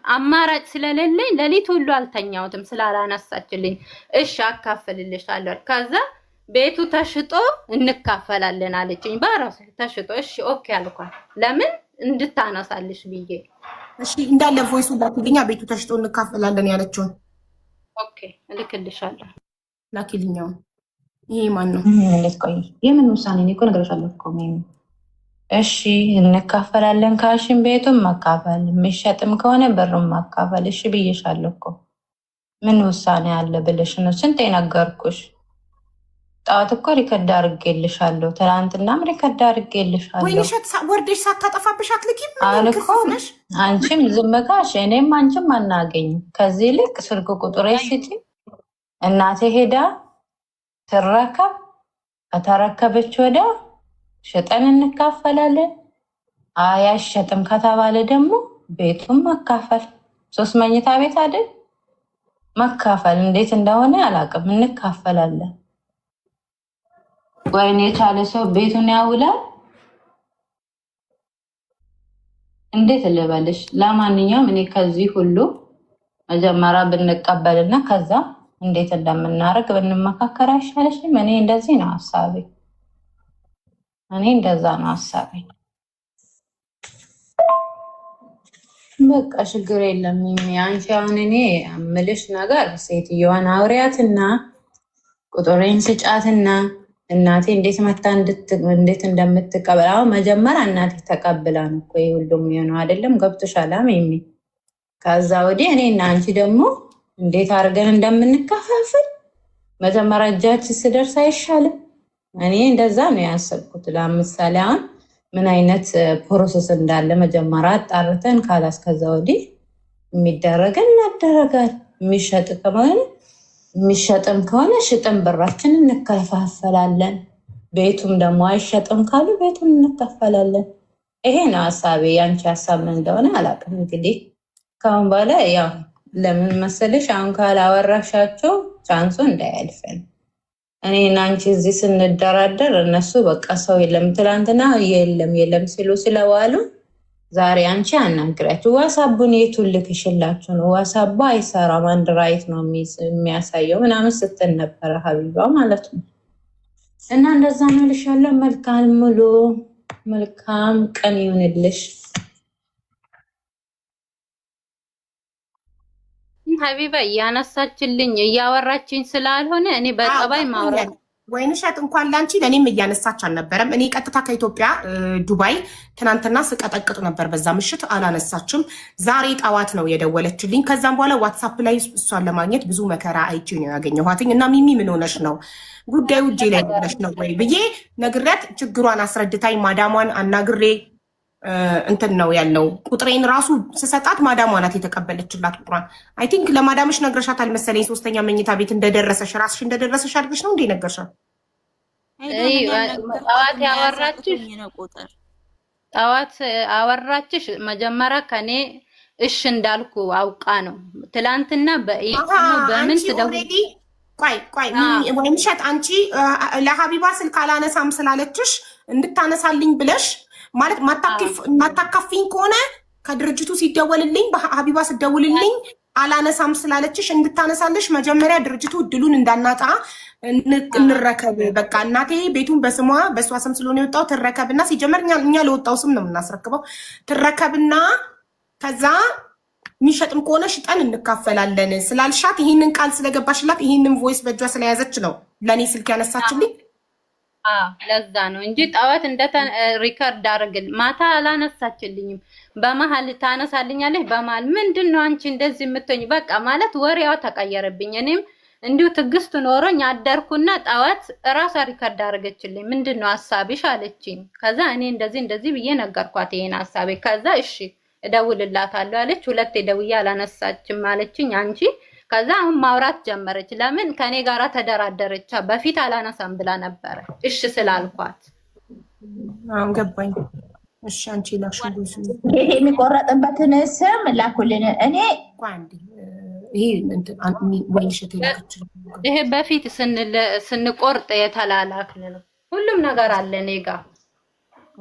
አማራጭ ስለሌለኝ ለሊት ሁሉ አልተኛውትም ስላላነሳችልኝ እሺ አካፍልልሻለሁ ከዛ ቤቱ ተሽጦ እንካፈላለን አለችኝ ባራስ ተሽጦ እሺ ኦኬ አልኳት ለምን እንድታነሳልሽ ብዬ እሺ እንዳለ ቮይሱ ላኪልኛ ቤቱ ተሽጦ እንካፈላለን ያለችው ኦኬ እልክልሻለሁ ላኪልኛው ይሄ ማን ነው ለስቆይ የምን ውሳኔ ነው እኮ ነገርሻለሁ እኮ እሺ እንካፈላለን ካሽን ቤቱን መካፈል የሚሸጥም ከሆነ ብሩን መካፈል እሺ ብዬሻለሁ እኮ ምን ውሳኔ አለ ብለሽ ነው ስንት ነገርኩሽ ጣት እኮ ሪከርድ አድርጌልሻለሁ ትናንትናም ሪከርድ አድርጌልሻለሁ ወይ ንሸት ወርደሽ ሳታጠፋብሽ አትልኪም አልኩሽ አንቺም ዝም ካልሽ እኔም አንቺም አናገኝ ከዚህ ልክ ስልክ ቁጥሬ ስጪ እናቴ ሄዳ ትረከብ ከተረከበች ወደ ሸጠን እንካፈላለን አያሸጥም ከተባለ ደግሞ ቤቱን መካፈል 3 መኝታ ቤት አይደል መካፈል እንዴት እንደሆነ አላውቅም እንካፈላለን ወይኔ የቻለ ሰው ቤቱን ያውላል እንዴት ልበልሽ ለማንኛውም እኔ ከዚህ ሁሉ መጀመሪያ ብንቀበልና ከዛ እንዴት እንደምናረግ ብንመካከር አይሻልሽም እኔ እንደዚህ ነው ሐሳቤ እኔ እንደዛ ነው ሐሳቤ በቃ ችግር የለም አንቺ አሁን እኔ አምልሽ ነገር ሴትዮዋን አውሪያትና ቁጥሬን ስጫትና እናቴ እንዴት መታ እንዴት እንደምትቀበል አሁን መጀመሪያ እናቴ ተቀብላ ነው እኮ ሁሉም የሆነው አይደለም ገብቶሻል አሜን ከዛ ወዲህ እኔና አንቺ ደግሞ እንዴት አድርገን እንደምንከፋፈል መጀመሪያ እጃችን ስደርስ አይሻልም እኔ እንደዛ ነው ያሰብኩት ለምሳሌ አሁን ምን አይነት ፕሮሰስ እንዳለ መጀመሪያ አጣርተን ካላስ ከዛ ወዲህ የሚደረገን እናደረጋል የሚሸጥም ከሆነ ሽጥም ብራችን እንከፋፈላለን ቤቱም ደግሞ አይሸጥም ካሉ ቤቱን እንከፋፈላለን ይሄ ነው ሐሳቤ ያንቺ ሐሳብ ምን እንደሆነ አላውቅም እንግዲህ ካሁን በኋላ ያው ለምን መሰለሽ አሁን ካላወራሻቸው ቻንሱ እንዳያልፈን እኔና አንቺ እዚህ ስንደራደር እነሱ በቃ ሰው የለም ትላንትና የለም ሲሉ ስለዋሉ ዛሬ አንቺ አናግራችሁ ዋትስአፑን የቱን ልክሽላችሁ ነው ዋትስአፑ አይሰራም አንድ ራይት ነው የሚያሳየው ምናምን ስትል ነበረ ሀቢባ ማለት ነው እና እንደዛ ነው ልሻለሁ መልካም ቀን ይሁንልሽ ሀቢባ እያነሳችልኝ እያወራችኝ ስላልሆነ እኔ በጠባይ ማውራት ወይንሸት እንኳን ላንቺ ለኔም እያነሳች አልነበረም እኔ ቀጥታ ከኢትዮጵያ ዱባይ ትናንትና ስቀጠቅጥ ነበር በዛ ምሽት አላነሳችም ዛሬ ጠዋት ነው የደወለችልኝ ከዛም በኋላ ዋትስአፕ ላይ እሷን ለማግኘት ብዙ መከራ አይቼ ነው ያገኘኋትኝ እና ሚሚ ምን ሆነሽ ነው ጉዳዩ እጄ ላይ ሆነሽ ነው ወይ ብዬ ነግሬያት ችግሯን አስረድታኝ ማዳሟን አናግሬ እንትን ነው ያለው ቁጥሬን ራሱ ስሰጣት ማዳሟ ናት የተቀበለችላት ቁጥሯን አይ ቲንክ ለማዳምሽ ነግረሻታል መሰለኝ 3ኛ መኝታ ቤት እንደደረሰሽ ራስሽ እንደደረሰሽ አድርገሽ ነው እንዴ ነገርሻት ጠዋት አወራችሽ መጀመሪያ ከኔ እሺ እንዳልኩ አውቃ ነው ትላንትና በምን ትደውይ ቆይ ወይንሸት አንቺ ለሀቢባ ስልክ አላነሳም ስላለችሽ እንድታነሳልኝ ብለሽ ማለት ማታካፊኝ ከሆነ ከድርጅቱ ሲደወልልኝ በሀቢባ ሲደውልልኝ አላነሳም ስላለችሽ እንድታነሳልሽ መጀመሪያ ድርጅቱ እድሉን እንዳናጣ እንረከብ በቃ እናቴ ቤቱን በሷ ስም ስለሆነ የወጣው ትረከብና ሲጀመር እኛ ለወጣው ስም ነው የምናስረክበው ትረከብና ከዛ የሚሸጥም ከሆነ ሽጠን እንካፈላለን ስላልሻት ይሄንን ቃል ስለገባሽላት ይሄንን ቮይስ በእጇ ስለያዘች ነው ለኔ ስልክ ያነሳችልኝ ለዛ ነው እንጂ ጠዋት ሪከርድ አድርግል ማታ አላነሳችልኝም በመሃል ታነሳልኛለች በመሃል ምንድነው አንቺ እንደዚህ የምትሆኝ በቃ ማለት ወሬው ተቀየረብኝ እኔም እንዲሁ ትግስት ኖሮኝ አደርኩና ጠዋት ራሷ ሪከርድ አድርገችልኝ ምንድነው ሐሳብሽ አለችኝ ከዛ እኔ እንደዚህ ብዬ ነገርኳት ይሄን ሐሳቤ ከዛ እሺ እደውልላታለሁ አለች ሁለቴ ደውዬ አላነሳችም አለችኝ አንቺ ከዛ አሁን ማውራት ጀመረች ለምን ከኔ ጋራ ተደራደረች በፊት አላነሳም ብላ ነበር እሺ ስላልኳት አሁን ገባኝ እሺ አንቺ ላሽሉ ይሄ የሚቆረጥበትን ስም ላኩልን እኔ ይሄ በፊት ስንቆርጥ የተላላክን ነው ሁሉም ነገር አለ እኔ ጋር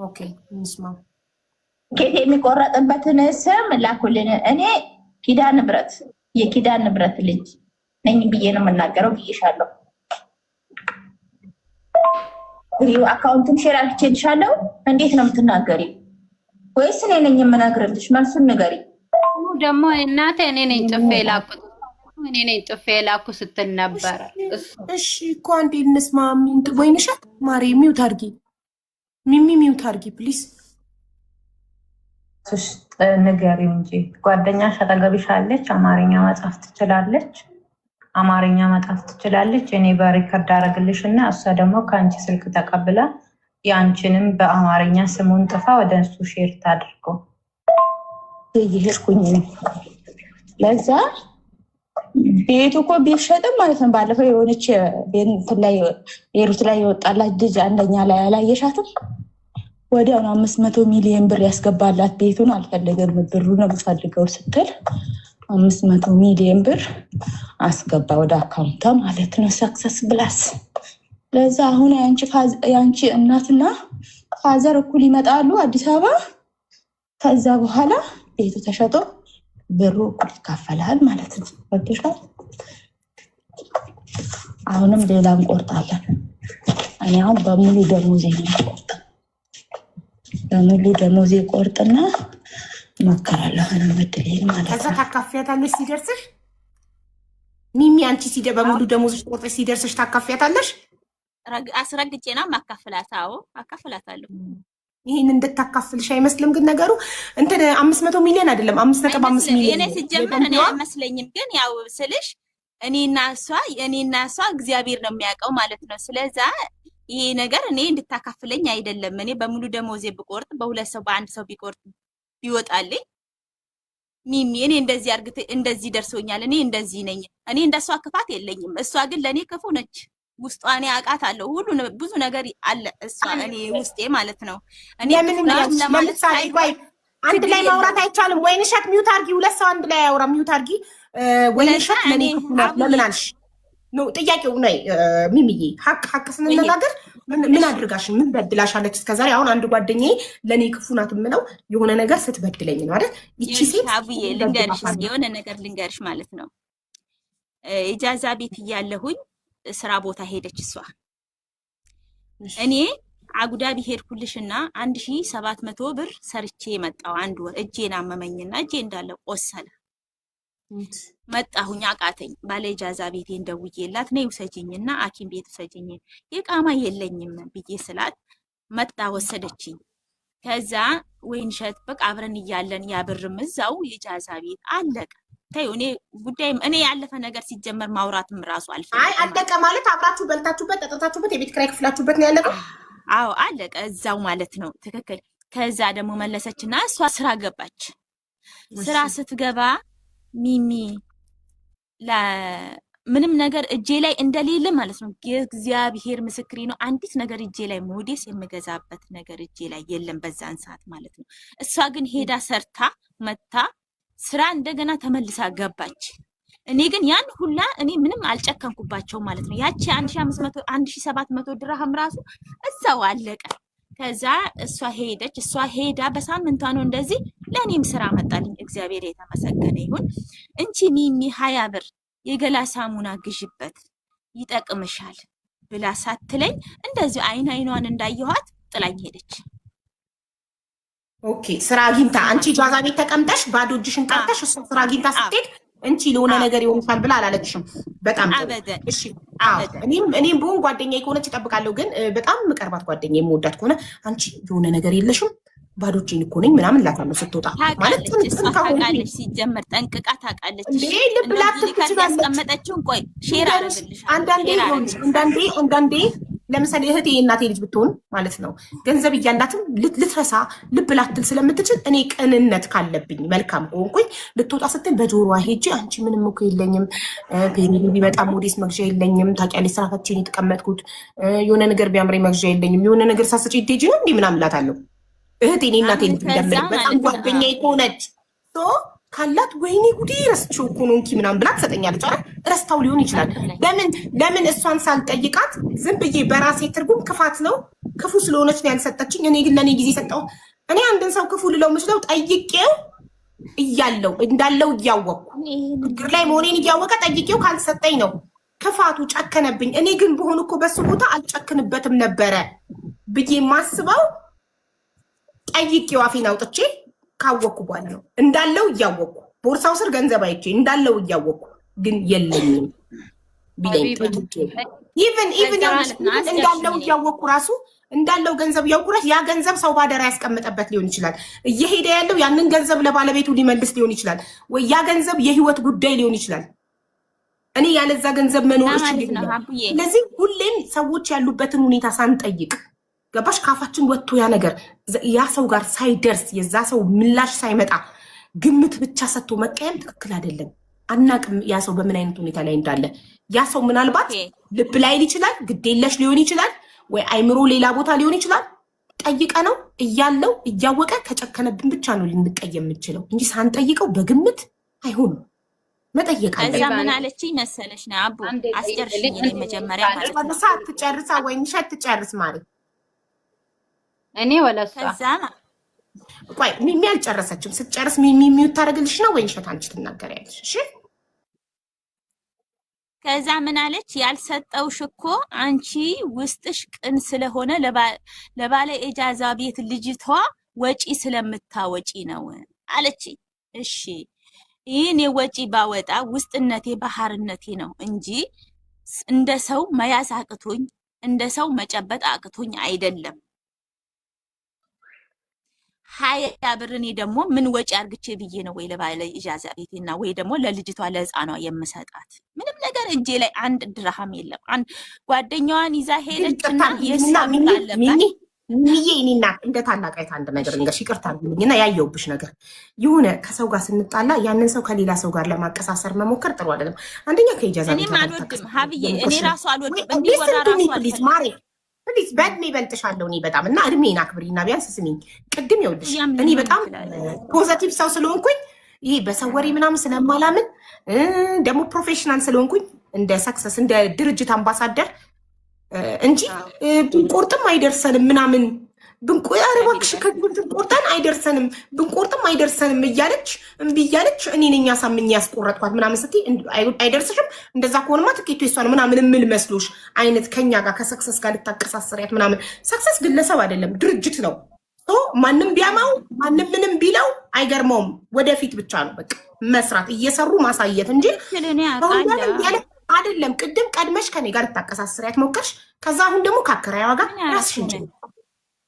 ኦኬ እንስማ ይሄ የሚቆረጥበትን ስም ላኩልን እኔ ኪዳን ንብረት የኪዳን ንብረት ልጅ ነኝ ብዬ ነው የምናገረው ብዬሻለሁ። ሪው አካውንቱን ሼር አድርጌልሻለሁ። እንዴት ነው የምትናገሪው? ወይስ እኔ ነኝ የምናገርልሽ? መልሱን ንገሪ። ደግሞ እናቴ እኔ ነኝ ጥፌ ላኩት እኔ ነኝ ጥፌ ላኩ ስትል ነበር። እሺ እኮ አንዴ እንስማ። ወይንሸት ማሪ ሚውት አድርጊ፣ ሚሚ ሚውት አድርጊ ፕሊዝ። ንገሪው እንጂ ጓደኛሽ አጠገብሽ አለች፣ አማርኛ መጻፍ ትችላለች፣ አማርኛ መጻፍ ትችላለች። እኔ በሪከርድ አደረግልሽ እና እሷ ደግሞ ከአንቺ ስልክ ተቀብላ የአንቺንም በአማርኛ ስሙን ጥፋ ወደ እሱ ሼር ታድርገው። ይሄርኩኝ ነው ለዛ ቤቱ እኮ ቢሸጥም ማለት ነው። ባለፈው የሆነች ቤት ላይ የሩት ላይ የወጣላት ልጅ አንደኛ ላይ አላየሻትም? ወዲያውኑ 500 ሚሊዮን ብር ያስገባላት። ቤቱን አልፈለገም ብሩ ነው የምፈልገው ስትል 500 ሚሊዮን ብር አስገባ ወደ አካውንቷ ማለት ነው። ሰክሰስ ብላስ። ለዛ አሁን ያንቺ እናትና ፋዘር እኩል ይመጣሉ አዲስ አበባ። ከዛ በኋላ ቤቱ ተሸጦ ብሩ እኩል ይካፈላል ማለት ነው። ወጥቷል። አሁንም ሌላ እንቆርጣለን። እኔ አሁን በሙሉ ደሞዜ ነው በሙሉ ደሞዜ ቆርጥና መከራለሁ መድሌን ማለት ነው። ከዛ ታካፊያታለሽ ሲደርስሽ። ሚሚ አንቺ በሙሉ ደሞዝሽ ቆርጠሽ ሲደርስሽ ታካፊያታለሽ። አስረግጬ ነው ማካፈላት። አዎ አካፈላታለሁ። ይሄን እንድታካፍልሽ አይመስልም? ግን ነገሩ እንትን 500 ሚሊዮን አይደለም 5.5 ሚሊዮን እኔ ሲጀመር እኔ አይመስለኝም። ግን ያው ስልሽ እኔና እሷ እግዚአብሔር ነው የሚያውቀው ማለት ነው። ስለዛ ይሄ ነገር እኔ እንድታካፍለኝ አይደለም። እኔ በሙሉ ደሞዜ ብቆርጥ በሁለት ሰው በአንድ ሰው ቢቆርጥ ቢወጣልኝ ሚሚ እኔ እንደዚህ አርግተ እንደዚህ ደርሶኛል። እኔ እንደዚህ ነኝ። እኔ እንደሷ ክፋት የለኝም። እሷ ግን ለኔ ክፉ ነች። ውስጧ እኔ አውቃታለሁ። ሁሉ ብዙ ነገር አለ እሷ እኔ ውስጤ ማለት ነው። እኔ ለምሳሌ አንድ ላይ ማውራት አይቻልም። ወይንሸት ሚውት አርጊ። ሁለት ሰው አንድ ላይ ያውራ። ሚውት አርጊ። ወይንሸት ለምን አልሽ ነው ጥያቄው። ነይ ሚሚዬ ሀቅ ስንነጋገር ምን አድርጋሽ ምን በድላሻለች እስከዛሬ? አሁን አንድ ጓደኛዬ ለኔ ክፉ ናት የምለው የሆነ ነገር ስትበድለኝ ነው አይደል? ይቺ ሴት አብዬ ልንገርሽ፣ የሆነ ነገር ልንገርሽ ማለት ነው። ኢጃዛ ቤት እያለሁኝ ስራ ቦታ ሄደች እሷ። እኔ አጉዳቢ ሄድኩልሽና 1700 ብር ሰርቼ መጣሁ። አንድ ወር እጄን አመመኝና እጄ እንዳለ ቆሰለ። መጣሁኝ አቃተኝ። ባለ ኢጃዛ ቤቴ እንደውዬላት ነይ ውሰጂኝና ሐኪም ቤት ውሰጂኝ የቃማ የለኝም ብዬ ስላት መጣ ወሰደችኝ። ከዛ ወይንሸት በቃ አብረን እያለን ያብርም እዛው የኢጃዛ ቤት አለቀ። ታዩ እኔ ያለፈ ነገር ሲጀመር ማውራትም ራሱ አልፈልግም። አይ አለቀ ማለት አብራችሁ በልታችሁበት ጠጥታችሁበት የቤት ኪራይ ክፍላችሁበት ነው ያለቀው? አዎ አለቀ እዛው ማለት ነው። ትክክል። ከዛ ደግሞ መለሰችና እሷ ስራ ገባች። ስራ ስትገባ ሚሚ ምንም ነገር እጄ ላይ እንደሌለ ማለት ነው። እግዚአብሔር ምስክሬ ነው። አንዲት ነገር እጄ ላይ ሞዴስ የምገዛበት ነገር እጄ ላይ የለም በዛን ሰዓት ማለት ነው። እሷ ግን ሄዳ ሰርታ መታ ስራ እንደገና ተመልሳ ገባች። እኔ ግን ያን ሁላ እኔ ምንም አልጨከንኩባቸውም ማለት ነው። ያቺ 1500 1700 ድርሃም ራሱ እዛው አለቀ። ከዛ እሷ ሄደች። እሷ ሄዳ በሳምንቷ ነው እንደዚህ ለእኔም ስራ መጣልኝ። እግዚአብሔር የተመሰገነ ይሁን። እንቺ ሚሚ 20 ብር የገላ ሳሙና ግዥበት ይጠቅምሻል ብላ ሳትለኝ እንደዚህ አይኗን እንዳየኋት ጥላኝ ሄደች። ኦኬ ስራ አግኝታ አንቺ ጃዛ ቤት ተቀምጠሽ ባዶ እጅሽን ቀርተሽ እሷ ስራ አግኝታ ስትሄድ እንቺ ለሆነ ነገር ይሆንሻል ብላ አላለችሽም? በጣም እሺ። እኔም ብሆን ጓደኛዬ ከሆነች እጠብቃለሁ። ግን በጣም የምቀርባት ጓደኛዬ የምወዳት ከሆነ አንቺ የሆነ ነገር የለሽም ባዶ እጄን እኮ ነኝ ምናምን እላታለሁ ስትወጣ ማለት ታውቃለች። ሲጀመር ጠንቅቃ ታውቃለች። ልብ ላትል ትችላለች። ያስቀመጠችውን ቆይ ሼር አደረግልሽ። አንዳንዴ ለምሳሌ እህቴ የእናቴ ልጅ ብትሆን ማለት ነው ገንዘብ እያላትም ልትረሳ ልብ ላትል ስለምትችል እኔ ቅንነት ካለብኝ መልካም ከሆንኩኝ ልትወጣ ስትል በጆሮዋ ሄጄ አንቺ ምንም እኮ የለኝም ፔሪኒ ቢመጣ ሞዴስ መግዣ የለኝም ታውቂያለሽ፣ ስራ ፈቼ ነው የተቀመጥኩት፣ የሆነ ነገር ቢያምረኝ መግዣ የለኝም፣ የሆነ ነገር ሳስጪ ሄጄ ነው እንዲህ ምናምን እላታለሁ። እህቴ እኔ እናቴ ልጅ እንደምል በጣም ጓደኛዬ ከሆነች ካላት ወይኔ ጉዴ ረስቼው እኮ ነው እንኪ ምናምን ብላ ትሰጠኛለች። አረ ረስታው ሊሆን ይችላል። ለምን እሷን ሳልጠይቃት ዝም ብዬ በራሴ ትርጉም ክፋት ነው ክፉ ስለሆነች ነው ያልሰጠችኝ። እኔ ግን ለእኔ ጊዜ ሰጠው። እኔ አንድን ሰው ክፉ ልለው የምችለው ጠይቄው እያለው እንዳለው እያወቅኩ ችግር ላይ መሆኔን እያወቀ ጠይቄው ካልሰጠኝ ነው ክፋቱ ጨከነብኝ። እኔ ግን በሆኑ እኮ በሱ ቦታ አልጨክንበትም ነበረ ብዬ ማስበው ጠይቄው አፌን አውጥቼ ካወቅኩ በኋላ ነው። እንዳለው እያወቅኩ ቦርሳው ስር ገንዘብ አይቼ እንዳለው እያወቅኩ ግን የለኝም ቢለኝ ኢቭን እንዳለው እያወቅኩ ራሱ እንዳለው ገንዘብ እያወቅኩ ራሱ ያ ገንዘብ ሰው ባደራ ያስቀመጠበት ሊሆን ይችላል። እየሄደ ያለው ያንን ገንዘብ ለባለቤቱ ሊመልስ ሊሆን ይችላል፣ ወይ ያ ገንዘብ የህይወት ጉዳይ ሊሆን ይችላል። እኔ ያለዛ ገንዘብ መኖር ይችላል። ስለዚህ ሁሌም ሰዎች ያሉበትን ሁኔታ ሳንጠይቅ ገባሽ ካፋችን ወጥቶ ያ ነገር ያ ሰው ጋር ሳይደርስ የዛ ሰው ምላሽ ሳይመጣ ግምት ብቻ ሰጥቶ መቀየም ትክክል አይደለም። አናቅም ያ ሰው በምን አይነት ሁኔታ ላይ እንዳለ። ያ ሰው ምናልባት ልብ ላይል ይችላል፣ ግዴለሽ ሊሆን ይችላል፣ ወይ አይምሮ ሌላ ቦታ ሊሆን ይችላል። ጠይቀ ነው እያለው እያወቀ ከጨከነብን ብቻ ነው ልንቀየም የምንችለው እንጂ ሳንጠይቀው በግምት አይሆንም። መጠየቅ አለ። ከዛ ምን አለችኝ መሰለሽ ነው አቡ አስጨርሽኝ መጀመሪያ ማለት ነው። ትጨርሳ ወይ ንሸት ትጨርስ ማለት እኔ ወለሷ ከዛ ቆይ ሚሚ አልጨረሰችም። ስትጨርስ ሚሚ ሚዩት ታደርግልሽ ነው ወይ ንሸት አንቺ ትናገሪያለሽ? እሺ ከዛ ምን አለች? ያልሰጠውሽ እኮ አንቺ ውስጥሽ ቅን ስለሆነ ለባለ ኢጃዛ ቤት ልጅቷ ወጪ ስለምታወጪ ነው አለች። እሺ ይህን የወጪ ባወጣ ውስጥነቴ ባህርነቴ ነው እንጂ እንደ ሰው መያዝ አቅቶኝ እንደ ሰው መጨበጥ አቅቶኝ አይደለም። 20 ብር እኔ ደግሞ ምን ወጪ አርግቼ ብዬ ነው ወይ ለባለ ኢጃዛ ቤቴና ወይ ደግሞ ለልጅቷ ለህፃኗ የምሰጣት? ምንም ነገር እጄ ላይ አንድ ድርሃም የለም። አንድ ጓደኛዋን ይዛ ሄደችና ሚሚ እኔና እንደ ታላቅ አይታ አንድ ነገር እንገሽ ይቅርታ አድርጉልኝና ያየውብሽ ነገር የሆነ ከሰው ጋር ስንጣላ ያንን ሰው ከሌላ ሰው ጋር ለማቀሳሰር መሞከር ጥሩ አይደለም። አንደኛ ከኢጃዛ ቤት እኔ አልወድም ሀብዬ፣ እኔ ራሱ አልወድም እንዲወራ ራሱ አልወድም። ፕሊዝ በእድሜ በልጥሻለሁ እኔ በጣም እና እድሜን አክብሪና ቢያንስ ስሚኝ። ቅድም ይኸውልሽ እኔ በጣም ፖዘቲቭ ሰው ስለሆንኩኝ ይሄ በሰው ወሬ ምናምን ስለማላምን ደግሞ ፕሮፌሽናል ስለሆንኩኝ እንደ ሰክሰስ እንደ ድርጅት አምባሳደር እንጂ ብንቆርጥም አይደርሰንም ምናምን ብንቆርጥም አይደርሰንም ብንቆርጥም አይደርሰንም እያለች እምቢ እያለች እኔ ነኝ አሳምኜ ያስቆረጥኳት ምናምን ስትይ አይደርስሽም እንደዛ ከሆነማ ትኬቱ የሷ ነው ምናምን የምል መስሎሽ አይነት ከኛ ጋር ከሰክሰስ ጋር ልታቀሳሰሪያት ምናምን። ሰክሰስ ግለሰብ አይደለም ድርጅት ነው። ማንም ቢያማው ማንም ምንም ቢለው አይገርመውም። ወደፊት ብቻ ነው በቃ መስራት እየሰሩ ማሳየት እንጂ አይደለም። ቅድም ቀድመሽ ከኔ ጋር ልታቀሳሰሪያት ሞከርሽ። ከዛ አሁን ደግሞ ከአከራይዋ ጋር ራስሽን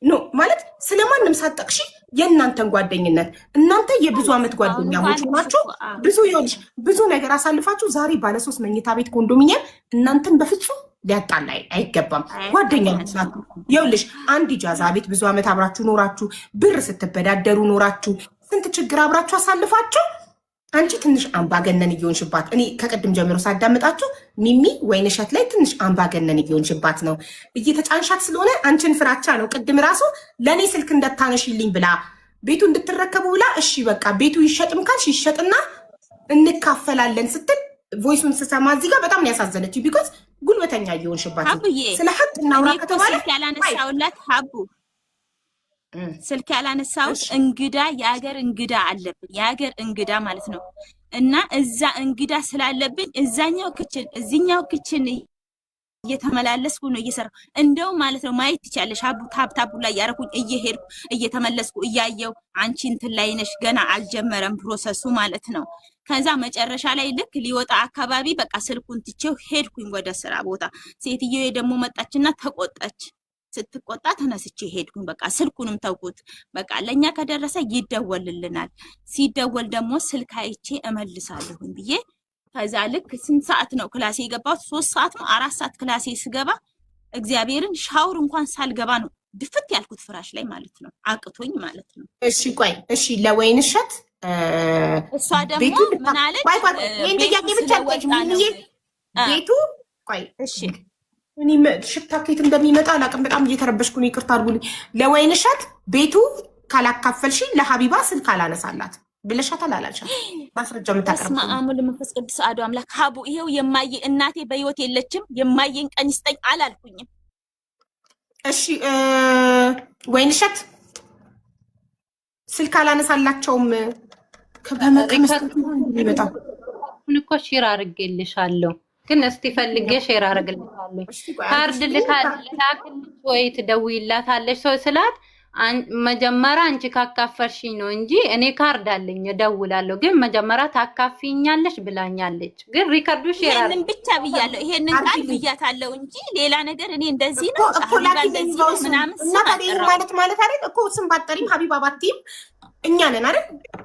ኖ ማለት ስለማንም ሳጠቅሽ የእናንተን ጓደኝነት እናንተ የብዙ ዓመት ጓደኛሞች ናችሁ። ብዙ ይኸውልሽ ብዙ ነገር አሳልፋችሁ ዛሬ ባለ 3 መኝታ ቤት ኮንዶሚኒየም እናንተን በፍጹም ሊያጣላ አይገባም። ጓደኛሞች ናችሁ። ይኸውልሽ አንድ ኢጃዛ ቤት ብዙ ዓመት አብራችሁ ኖራችሁ ብር ስትበዳደሩ ኖራችሁ ስንት ችግር አብራችሁ አሳልፋችሁ አንቺ ትንሽ አምባገነን እየሆንሽባት እኔ ከቅድም ጀምሮ ሳዳምጣችሁ ሚሚ ወይንሸት ላይ ትንሽ አምባገነን እየሆንሽባት ነው። እየተጫንሻት ስለሆነ አንቺን ፍራቻ ነው። ቅድም ራሱ ለእኔ ስልክ እንደታነሽልኝ ብላ ቤቱ እንድትረከቡ ብላ እሺ በቃ ቤቱ ይሸጥም ካልሽ ይሸጥና እንካፈላለን ስትል ቮይሱን ስሰማ እዚህ ጋር በጣም ያሳዘነች ቢኮዝ ጉልበተኛ እየሆንሽባት ስለ ሀቅ እናውራ ከተባለ ያላነሳውላት ሀቡ ስልክ ያላነሳውት እንግዳ የሀገር እንግዳ አለብን። የሀገር እንግዳ ማለት ነው። እና እዛ እንግዳ ስላለብን እዛኛው ክችን እዚኛው ክችን እየተመላለስኩ ነው እየሰራሁ እንደው ማለት ነው። ማየት ትቻለሽ ሀቡ ታብታቡ ላይ ያረኩኝ እየሄድኩ እየተመለስኩ እያየው አንቺ እንትን ላይ ነሽ ገና አልጀመረም ፕሮሰሱ ማለት ነው። ከዛ መጨረሻ ላይ ልክ ሊወጣ አካባቢ በቃ ስልኩን ትቼው ሄድኩኝ ወደ ስራ ቦታ። ሴትየው ደግሞ መጣችና ተቆጣች። ስትቆጣ ተነስቼ ሄድኩኝ። በቃ ስልኩንም ተውኩት። በቃ ለኛ ከደረሰ ይደወልልናል። ሲደወል ደግሞ ስልክ አይቼ እመልሳለሁኝ ብዬ ከዛ ልክ ስንት ሰዓት ነው ክላሴ የገባሁት? 3 ሰዓት ነው 4 ሰዓት ክላሴ ስገባ እግዚአብሔርን ሻውር እንኳን ሳልገባ ነው ድፍት ያልኩት ፍራሽ ላይ ማለት ነው። አቅቶኝ ማለት ነው። እሺ ቆይ እሺ ለወይንሸት እሷ ደግሞ ምን አለች? ቤቱ ቆይ እሺ እኔ ሽታ ከየት እንደሚመጣ አላውቅም። በጣም እየተረበሽኩ ነው። ይቅርታ አድርጉልኝ። ለወይንሸት ቤቱ ካላካፈልሽ ለሀቢባ ስልክ አላነሳላት ብለሻታል አላልሻት? ማስረጃ የምታቀርብ ማአሙል መንፈስ ቅዱስ አሐዱ አምላክ ሀቡ ይሄው የማየ እናቴ በህይወት የለችም የማየን ቀን ይስጠኝ አላልኩኝም። እሺ ወይንሸት ስልክ አላነሳላቸውም ከመስጠቱ ይመጣ እኮ ሼር አድርጌልሻለሁ፣ ግን እስቲ ፈልጌ ሼር አድርግልሻለሁ። ካርድ ልካልሽ ወይ ትደውይላታለሽ ሰው ስላት መጀመሪያ አንቺ ካካፈርሽኝ ነው እንጂ እኔ ካርድ አለኝ እደውላለሁ፣ ግን መጀመሪያ ታካፊኛለሽ ብላኛለች። ግን ሪከርዱ ሼር ይሄንን ብቻ ብያለሁ፣ ይሄንን ቃል ብያታለሁ እንጂ ሌላ ነገር እኔ እንደዚህ ነው ሀቢባ እንደዚህ ነው ምናምን እና ታዲያ ማለት አይደል እኮ ስም ባጠሪም ሀቢባ ባቲም እኛ ነን አይደል?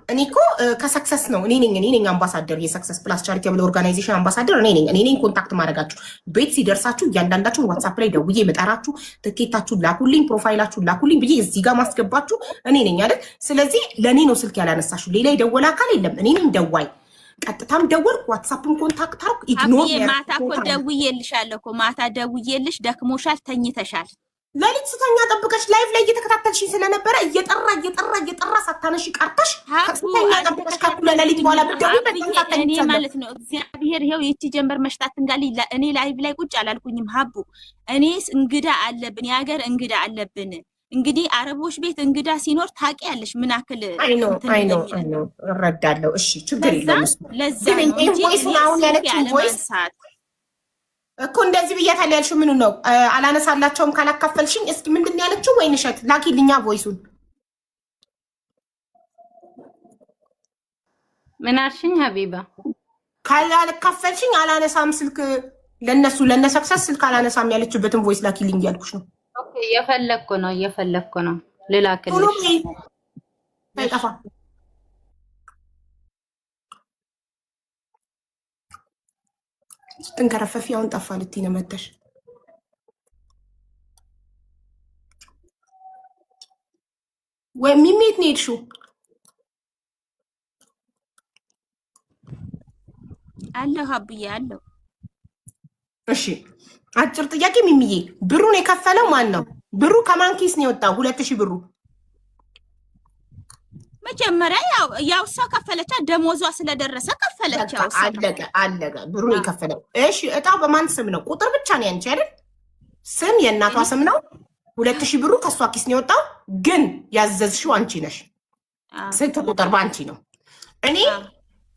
እኔ እኮ ከሰክሰስ ነው እኔ ነኝ አምባሳደር፣ የሰክሰስ ፕላስ ቻሪቴብል ኦርጋናይዜሽን አምባሳደር እኔ ነኝ ኮንታክት ማድረጋችሁ። ቤት ሲደርሳችሁ እያንዳንዳችሁን ዋትሳፕ ላይ ደውዬ መጠራችሁ፣ ትኬታችሁን ላኩልኝ፣ ፕሮፋይላችሁን ላኩልኝ ብዬ እዚህ ጋር ማስገባችሁ እኔ ነኝ አይደል? ስለዚህ ለእኔ ነው ስልክ ያላነሳችሁ፣ ሌላ የደወለ አካል የለም። እኔ ነኝ ደዋይ። ቀጥታም ደወልኩ፣ ዋትሳፕን ኮንታክት አርኩ። ኢግኖር ማታ እኮ ደውዬልሻለሁ እኮ ማታ ደውዬልሽ፣ ደክሞሻል፣ ተኝተሻል። ለሊት ስተኛ ጠብቀሽ ላይቭ ላይ እየተከታተልሽኝ ስለነበረ እየጠራ ሳታነሺ ቀርተሽ ስተኛ ጠብቀሽ ከኩለ ለሊት በኋላ እኔ ማለት ነው እግዚአብሔር ይኸው ይቺ ጀንበር መሽታት እንጋሊ እኔ ላይቭ ላይ ቁጭ አላልኩኝም። ሀቡ እኔስ እንግዳ አለብን፣ የሀገር እንግዳ አለብን። እንግዲህ አረቦች ቤት እንግዳ ሲኖር ታውቂያለሽ ምን አክል አይኖ እረዳለሁ። እሺ ችግር የለም። ለዛ ነው አሁን ያለችው ቮይስ እኮ እንደዚህ ብያታለሁ ያልሽው ምኑ ነው? አላነሳላቸውም ካላካፈልሽኝ። እስኪ ምንድን ነው ያለችው? ወይንሸት ላኪልኛ ቮይሱን። ምን አልሽኝ ሀቢባ? ካላካፈልሽኝ አላነሳም ስልክ ለነሰክሰስ ስልክ አላነሳም ያለችበትን ቮይስ ላኪልኝ ያልኩሽ ነው። ኦኬ እየፈለኩ ነው ልላክልሽ። አይጠፋ ስትንከረፈፊ አሁን ጠፋ ልትይ ነው መተሽ። ወይ ሚሚት ነው የሄድሽው? አለሁ ሀብዬ አለሁ። እሺ አጭር ጥያቄ ሚሚዬ፣ ብሩን የከፈለው ማን ነው? ብሩ ከማን ኪስ ነው የወጣው? 2000 ብሩ መጀመሪያ ያው እሷ ከፈለቻ፣ ደሞዟ ስለደረሰ ከፈለች። ያው አለቀ። ብሩን የከፈለው እሺ። እጣው በማን ስም ነው? ቁጥር ብቻ ነው ያንቺ አይደል? ስም የእናቷ ስም ነው። 2000 ብሩ ከሷ ኪስ ነው የወጣው፣ ግን ያዘዝሽው አንቺ ነሽ። ስልክ ቁጥር በአንቺ ነው።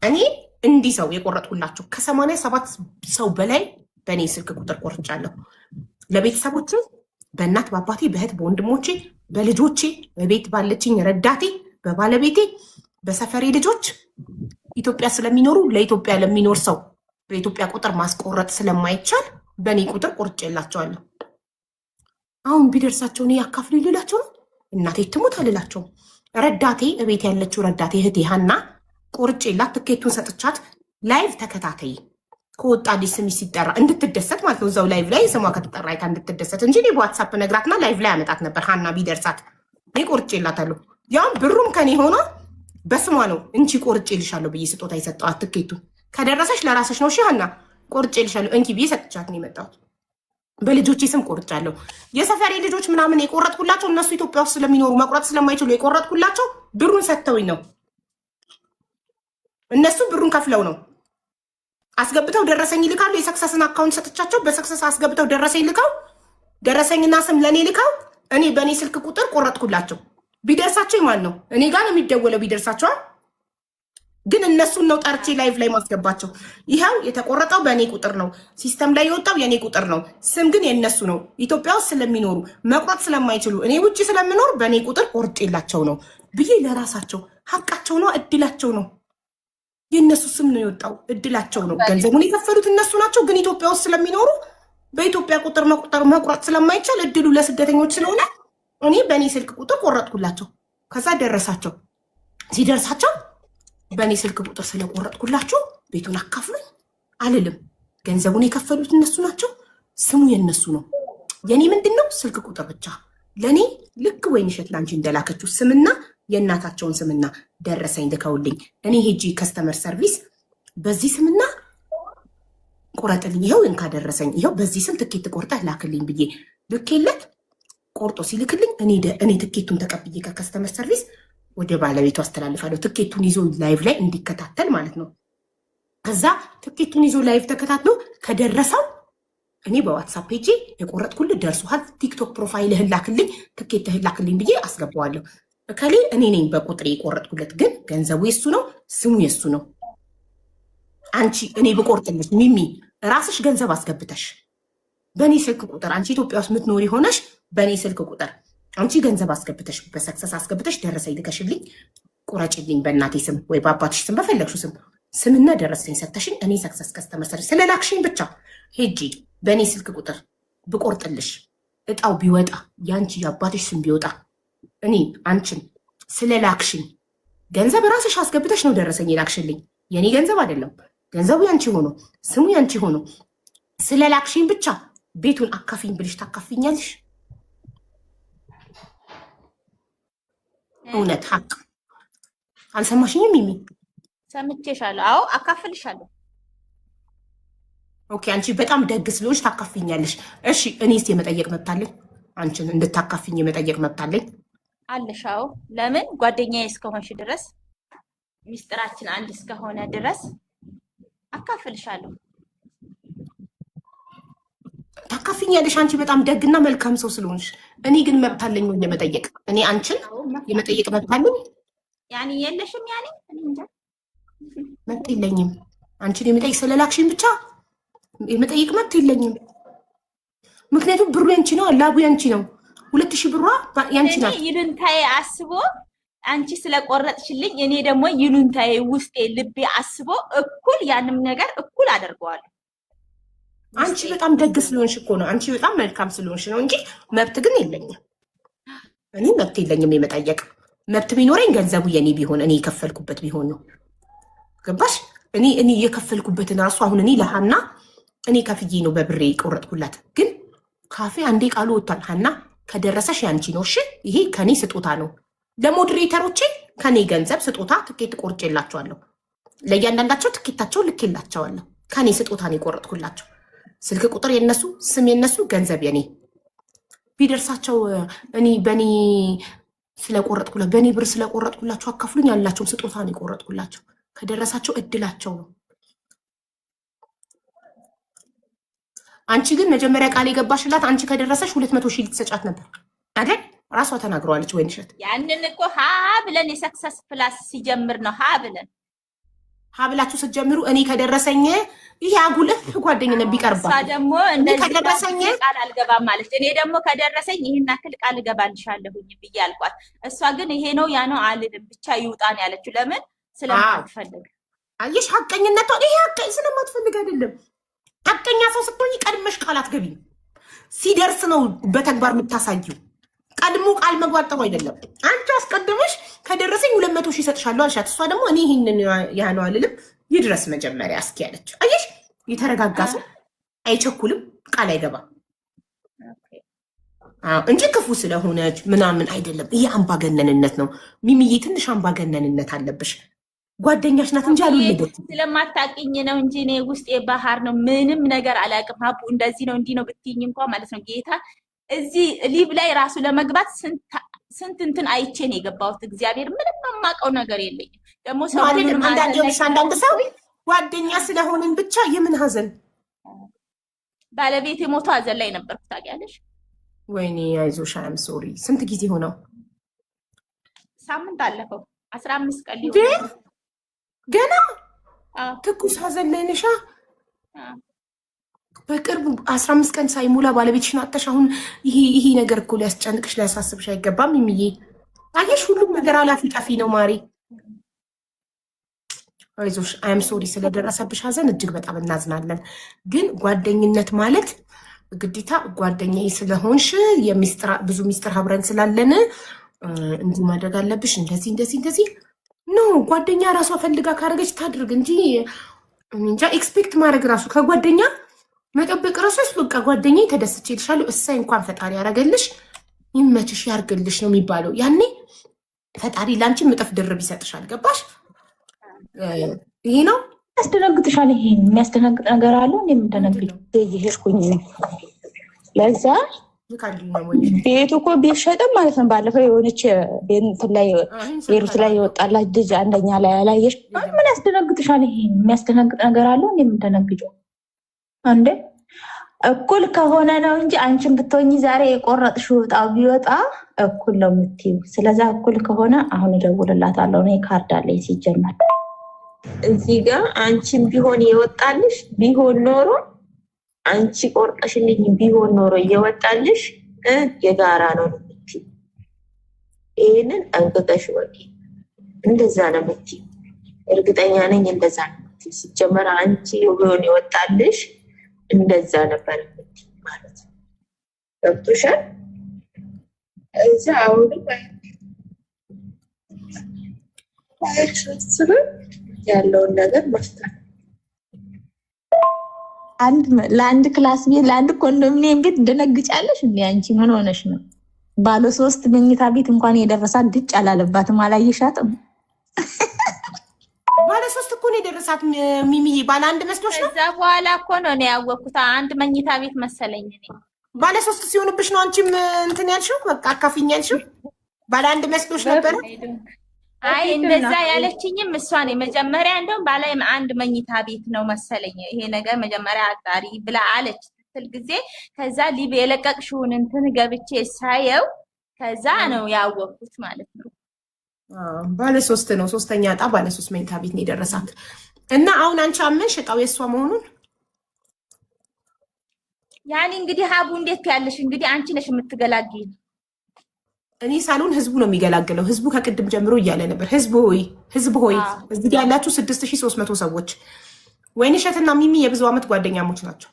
እኔ እንዲህ ሰው የቆረጥኩላችሁ ከ87 ሰው በላይ በእኔ ስልክ ቁጥር ቆርጫለሁ። ለቤተሰቦቹ፣ በእናት በአባቴ፣ በእህት በወንድሞቼ፣ በልጆቼ፣ በቤት ባለችኝ ረዳቴ፣ በባለቤቴ፣ በሰፈሬ ልጆች ኢትዮጵያ ስለሚኖሩ ለኢትዮጵያ ለሚኖር ሰው በኢትዮጵያ ቁጥር ማስቆረጥ ስለማይቻል በእኔ ቁጥር ቆርጬላቸዋለሁ። አሁን ቢደርሳቸው እኔ ያካፍሉ ይልላቸው ነው። እናቴ ትሙት አልላቸውም። ረዳቴ እቤት ያለችው ረዳቴ እህቴ ሀና ቆርጬላት ትኬቱን ሰጥቻት ላይቭ ተከታተይ ከወጣልኝ ስምሽ ሲጠራ እንድትደሰት ማለት ነው። እዛው ላይቭ ላይ ስሟ ከተጠራ አይታ እንድትደሰት እንጂ በዋትሳፕ ነግራትና ላይቭ ላይ አመጣት ነበር። ሀና ቢደርሳት እኔ ቆርጬላታለሁ። ያውም ብሩም ከኔ ሆኖ በስሟ ነው እንጂ ቆርጬልሻለሁ ብዬ ስጦታ የሰጠኋት። ትኬቱ ከደረሰሽ ለራስሽ ነው። እሺ ሀና ቆርጬልሻለሁ እንኪ ብዬ ሰጥቻት ነው የመጣሁት። በልጆቼ ስም ቆርጫለሁ። የሰፈሬ ልጆች ምናምን የቆረጥኩላቸው እነሱ ኢትዮጵያ ውስጥ ስለሚኖሩ መቁረጥ ስለማይችሉ የቆረጥኩላቸው ብሩን ሰጥተውኝ ነው። እነሱ ብሩን ከፍለው ነው አስገብተው ደረሰኝ ይልካሉ። የሰክሰስን አካውንት ሰጥቻቸው በሰክሰስ አስገብተው ደረሰኝ ልከው ደረሰኝና ስም ለእኔ ልከው እኔ በእኔ ስልክ ቁጥር ቆረጥኩላቸው። ቢደርሳቸው ማን ነው? እኔ ጋር ነው የሚደወለው። ቢደርሳቸዋል ግን እነሱን ነው ጠርቼ ላይቭ ላይ ማስገባቸው። ይኸው የተቆረጠው በእኔ ቁጥር ነው፣ ሲስተም ላይ የወጣው የእኔ ቁጥር ነው፣ ስም ግን የእነሱ ነው። ኢትዮጵያ ውስጥ ስለሚኖሩ መቁረጥ ስለማይችሉ እኔ ውጭ ስለምኖር በእኔ ቁጥር ቆርጬላቸው ነው ብዬ ለራሳቸው ሀቃቸው ነው፣ እድላቸው ነው። የእነሱ ስም ነው የወጣው፣ እድላቸው ነው። ገንዘቡን የከፈሉት እነሱ ናቸው። ግን ኢትዮጵያ ውስጥ ስለሚኖሩ በኢትዮጵያ ቁጥር መቁረጥ ስለማይቻል እድሉ ለስደተኞች ስለሆነ እኔ በእኔ ስልክ ቁጥር ቆረጥኩላቸው። ከዛ ደረሳቸው። ሲደርሳቸው በእኔ ስልክ ቁጥር ስለቆረጥኩላቸው ቤቱን አካፍሉኝ አልልም። ገንዘቡን የከፈሉት እነሱ ናቸው። ስሙ የእነሱ ነው። የኔ ምንድን ነው? ስልክ ቁጥር ብቻ። ለእኔ ልክ ወይንሸት ላንቺ እንደላከችው ስምና የእናታቸውን ስምና ደረሰኝ ልከውልኝ እኔ ሄጂ ከስተመር ሰርቪስ በዚህ ስምና ቆረጥልኝ፣ ይኸው እንካ ደረሰኝ፣ ይኸው በዚህ ስም ትኬት ቆርጠህ ላክልኝ ብዬ ልኬለት ቆርጦ ሲልክልኝ እኔ ትኬቱን ተቀብዬ ከከስተመር ሰርቪስ ወደ ባለቤቱ አስተላልፋለሁ። ትኬቱን ይዞ ላይቭ ላይ እንዲከታተል ማለት ነው። ከዛ ትኬቱን ይዞ ላይቭ ተከታትሎ ከደረሰው እኔ በዋትሳፕ ፔጅ የቆረጥኩልህ ደርሶሃል፣ ቲክቶክ ፕሮፋይልህን ላክልኝ፣ ትኬትህን ላክልኝ ብዬ አስገባዋለሁ። እከሌ እኔ ነኝ በቁጥር የቆረጥኩለት፣ ግን ገንዘቡ የሱ ነው፣ ስሙ የሱ ነው። አንቺ እኔ ብቆርጥልሽ ሚሚ ራስሽ ገንዘብ አስገብተሽ በእኔ ስልክ ቁጥር አንቺ ኢትዮጵያ ውስጥ የምትኖሪ ሆነሽ በእኔ ስልክ ቁጥር አንቺ ገንዘብ አስገብተሽ በሰክሰስ አስገብተሽ ደረሰኝ ልከሽልኝ ቁረጭልኝ በእናቴ ስም ወይ በአባትሽ ስም በፈለግሽው ስም ስምና ደረሰኝ ሰተሽኝ እኔ ሰክሰስ ከስተመሰር ስለላክሽኝ ብቻ ሄጂ በእኔ ስልክ ቁጥር ብቆርጥልሽ እጣው ቢወጣ የአንቺ የአባትሽ ስም ቢወጣ እኔ አንቺን ስለላክሽኝ ገንዘብ ራስሽ አስገብተሽ ነው ደረሰኝ የላክሽልኝ፣ የኔ ገንዘብ አይደለም። ገንዘቡ ያንቺ ሆኖ ስሙ ያንቺ ሆኖ ስለላክሽኝ ብቻ ቤቱን አካፊኝ ብልሽ ታካፊኛለሽ? እውነት ሀቅ አልሰማሽኝም? ሚሚ ሰምቼሻለሁ። አዎ አካፍልሻለሁ። ኦኬ፣ አንቺ በጣም ደግ ስለሆንሽ ታካፊኛለሽ። እሺ፣ እኔስ የመጠየቅ መብት አለኝ? አንቺን እንድታካፊኝ የመጠየቅ መብት አለኝ? አለሽ። አዎ። ለምን? ጓደኛዬ እስከሆንሽ ድረስ ሚስጥራችን አንድ እስከሆነ ድረስ አካፍልሻለሁ። ታካፊኛለሽ። አንቺ በጣም ደግና መልካም ሰው ስለሆንሽ። እኔ ግን መብት አለኝ ወይ የመጠየቅ? እኔ አንቺን የመጠየቅ መብት አለኝ? ያኔ የለሽም? ያኔ መብት የለኝም። አንቺን የመጠየቅ ስለላክሽኝ ብቻ የመጠየቅ መብት የለኝም። ምክንያቱም ብሩ ያንቺ ነው፣ ላቡ ያንቺ ነው። 2000 ብሯ ያንቺ ናት። ይሉንታዬ አስቦ አንቺ ስለቆረጥሽልኝ እኔ ደግሞ ይሉንታዬ ውስጤ ልቤ አስቦ እኩል ያንም ነገር እኩል አደርገዋለሁ። አንቺ በጣም ደግ ስለሆንሽ እኮ ነው። አንቺ በጣም መልካም ስለሆንሽ ነው እንጂ መብት ግን የለኝም። እኔ መብት የለኝም የመጠየቅ። መብት ቢኖረኝ ገንዘቡ የኔ ቢሆን እኔ የከፈልኩበት ቢሆን ነው። ገባሽ? እኔ የከፈልኩበትን ራሱ አሁን እኔ ለሀና እኔ ከፍዬ ነው በብሬ የቆረጥኩላት። ግን ካፌ አንዴ ቃሉ ወጥቷል። ሀና ከደረሰሽ ያንቺ ነው። እሺ፣ ይሄ ከኔ ስጦታ ነው። ለሞዴሬተሮቼ ከኔ ገንዘብ ስጦታ ትኬት ቆርጬላቸዋለሁ። ለእያንዳንዳቸው ትኬታቸው ልኬላቸዋለሁ። ከኔ ስጦታ ነው የቆረጥኩላቸው። ስልክ ቁጥር የነሱ፣ ስም የነሱ፣ ገንዘብ የኔ። ቢደርሳቸው እኔ በእኔ ስለቆረጥኩላ በእኔ ብር ስለቆረጥኩላቸው አካፍሉኝ ያላቸውም ስጦታ ነው የቆረጥኩላቸው። ከደረሳቸው እድላቸው ነው። አንቺ ግን መጀመሪያ ቃል የገባሽላት አንቺ ከደረሰሽ 200 ሺህ ልትሰጫት ነበር አይደል? ራሷ ተናግረዋለች። ወይንሸት ያንን እኮ ሀ ብለን የሰክሰስ ፕላስ ሲጀምር ነው ሀ ብላችሁ ስትጀምሩ እኔ ከደረሰኝ ይሄ አጉልህ ጓደኝነት ቢቀርባት እሷ ደግሞ እንደዚህ ከደረሰኝ ቃል አልገባም ማለች። እኔ ደግሞ ከደረሰኝ ይሄን አክል ቃል እገባልሻለሁኝ ብዬ አልኳት። እሷ ግን ይሄ ነው ያ ነው አልልም ብቻ ይውጣን ያለችው። ለምን? ስለማትፈልግ። አየሽ ሐቀኝነቷ። ይሄ ሐቀኝ ስለማትፈልግ አይደለም። ሐቀኛ ሰው ስትሆኝ ቀድመሽ ቃል አትገቢም። ሲደርስ ነው በተግባር የምታሳየው። ቀድሞ ቃል መግባት ጥሩ አይደለም። አንቺ አስቀድመሽ ከደረሰኝ 200 ሺህ እሰጥሻለሁ አልሻት። እሷ ደግሞ እኔ ይሄንን ያ ነው አልልም ይድረስ መጀመሪያ እስኪ ያለች። አየሽ፣ የተረጋጋ ሰው አይቸኩልም፣ ቃል አይገባም እንጂ ክፉ ስለሆነች ምናምን አይደለም። ይሄ አምባገነንነት ነው። ሚሚዬ ትንሽ አምባገነንነት አለብሽ። ጓደኛሽ ናት እንጂ አልወለደችም። ስለማታውቂኝ ነው እንጂ እኔ ውስጤ ባህር ነው። ምንም ነገር አላውቅም። ሀቡ እንደዚህ ነው እንዲህ ነው ብትይኝ እንኳን ማለት ነው ጌታ እዚህ ሊብ ላይ ራሱ ለመግባት ስንት እንትን አይቼ ነው የገባሁት። እግዚአብሔር ምንም የማውቀው ነገር የለኝም። ደግሞ ሰው አንዳንድ ሰው ጓደኛ ስለሆንን ብቻ የምን ሀዘን። ባለቤት የሞቶ ሀዘን ላይ ነበርኩ ታውቂያለሽ። ወይኔ አይዞሽ፣ አም ሶሪ። ስንት ጊዜ ሆነው? ሳምንት አለፈው። 15 ቀን ሊሆን ገና ትኩስ ሀዘን ላይ ነሻ። በቅርቡ 15 ቀን ሳይሞላ ባለቤትሽን አጥተሽ አሁን ይሄ ነገር እኮ ሊያስጨንቅሽ ሊያሳስብሽ አይገባም። የሚዬ አየሽ፣ ሁሉም ነገር አላፊ ጠፊ ነው ማሪ። አይዞሽ፣ አም ሶሪ ስለደረሰብሽ ሀዘን እጅግ በጣም እናዝናለን። ግን ጓደኝነት ማለት ግዴታ ጓደኛዬ ስለሆንሽ ብዙ ሚስጥር አብረን ስላለን እንዲህ ማድረግ አለብሽ እንደዚህ ኖ። ጓደኛ ራሷ ፈልጋ ካረገች ታድርግ እንጂ እንጃ ኤክስፔክት ማድረግ ራሱ ከጓደኛ መጠበቅ ራሱ በቃ ጓደኛዬ ተደስቼ ልሻለሁ እሳይ እንኳን ፈጣሪ ያረገልሽ ይመችሽ ያርግልሽ ነው የሚባለው። ያኔ ፈጣሪ ላንቺ እጥፍ ድርብ ይሰጥሻል። ገባሽ? ይሄ ነው ያስደነግጥሻል። ይሄ የሚያስደነግጥ ነገር አለ እንዴ? የምደነግጥ እየሄድኩኝ ነው። ለዛ ቤቱ እኮ ቢሸጥም ማለት ነው። ባለፈው የሆነች ቤት ላይ ቤሩት ላይ የወጣላት ልጅ አንደኛ ላይ ያላየሽ ምን ያስደነግጥሻል? ይሄ የሚያስደነግጥ ነገር አለ እንዴ? የምደነግጨው አንዴ እኩል ከሆነ ነው እንጂ አንቺን ብትሆኚ ዛሬ የቆረጥሽው ዕጣው ቢወጣ እኩል ነው የምትይው። ስለዛ እኩል ከሆነ አሁን እደውልላታለሁ። እኔ ካርድ አለኝ ሲጀመር እዚህ ጋር አንቺን ቢሆን የወጣልሽ ቢሆን ኖሮ አንቺ ቆርጠሽልኝ ቢሆን ኖሮ እየወጣልሽ የጋራ ነው የምትይው። ይህንን ጠንቅቀሽ ወቂ። እንደዛ ነው የምትይው። እርግጠኛ ነኝ እንደዛ ነው የምትይው። ሲጀመር አንቺ ቢሆን የወጣልሽ እንደዛ ነበር የምትይው ማለት ነው። ገብቶሻል? እዛ አሁንም ያለውን ነገር መፍታት ለአንድ ክላስ ቤት ለአንድ ኮንዶሚኒየም ቤት እንደነግጫለሽ እንዴ? አንቺ ምን ሆነሽ ነው? ባለ 3 መኝታ ቤት እንኳን የደረሳት ድጭ አላለባትም። አላየሻትም? ባለ 3 እኮ ነው የደረሳት ሚሚዬ። ባለ 1 መስሎሽ ነው? ከዛ በኋላ እኮ ነው ያወቅኩት። 1 መኝታ ቤት መሰለኝ እኔ። ባለ 3 ሲሆንብሽ ነው አንቺም እንትን ያልሽው። በቃ አካፊኝ ያልሽው ባለ 1 መስሎሽ ነበር? አይ እንደዛ ያለችኝም እሷ ነው። መጀመሪያ እንደውም ባለ 1 መኝታ ቤት ነው መሰለኝ ይሄ ነገር መጀመሪያ አጣሪ ብላ አለች ስትል ጊዜ ከዛ ሊብ የለቀቅሽውን እንትን ገብቼ ሳየው ከዛ ነው ያወቅኩት ማለት ነው። ባለ 3 ነው። 3ኛ ዕጣ ባለ 3 መኝታ ቤት ነው የደረሳት እና አሁን አንቺ አመንሽ ዕጣው የእሷ መሆኑን። ያኔ እንግዲህ ሀቡ እንዴት ያለሽ እንግዲህ አንቺ ነሽ የምትገላግኝ። እኔ ሳልሆን ህዝቡ ነው የሚገላግለው። ህዝቡ ከቅድም ጀምሮ እያለ ነበር። ህዝብ ሆይ እዚህ ያላችሁ 6300 ሰዎች ወይንሸትና ሚሚ የብዙ ዓመት ጓደኛሞች ናቸው።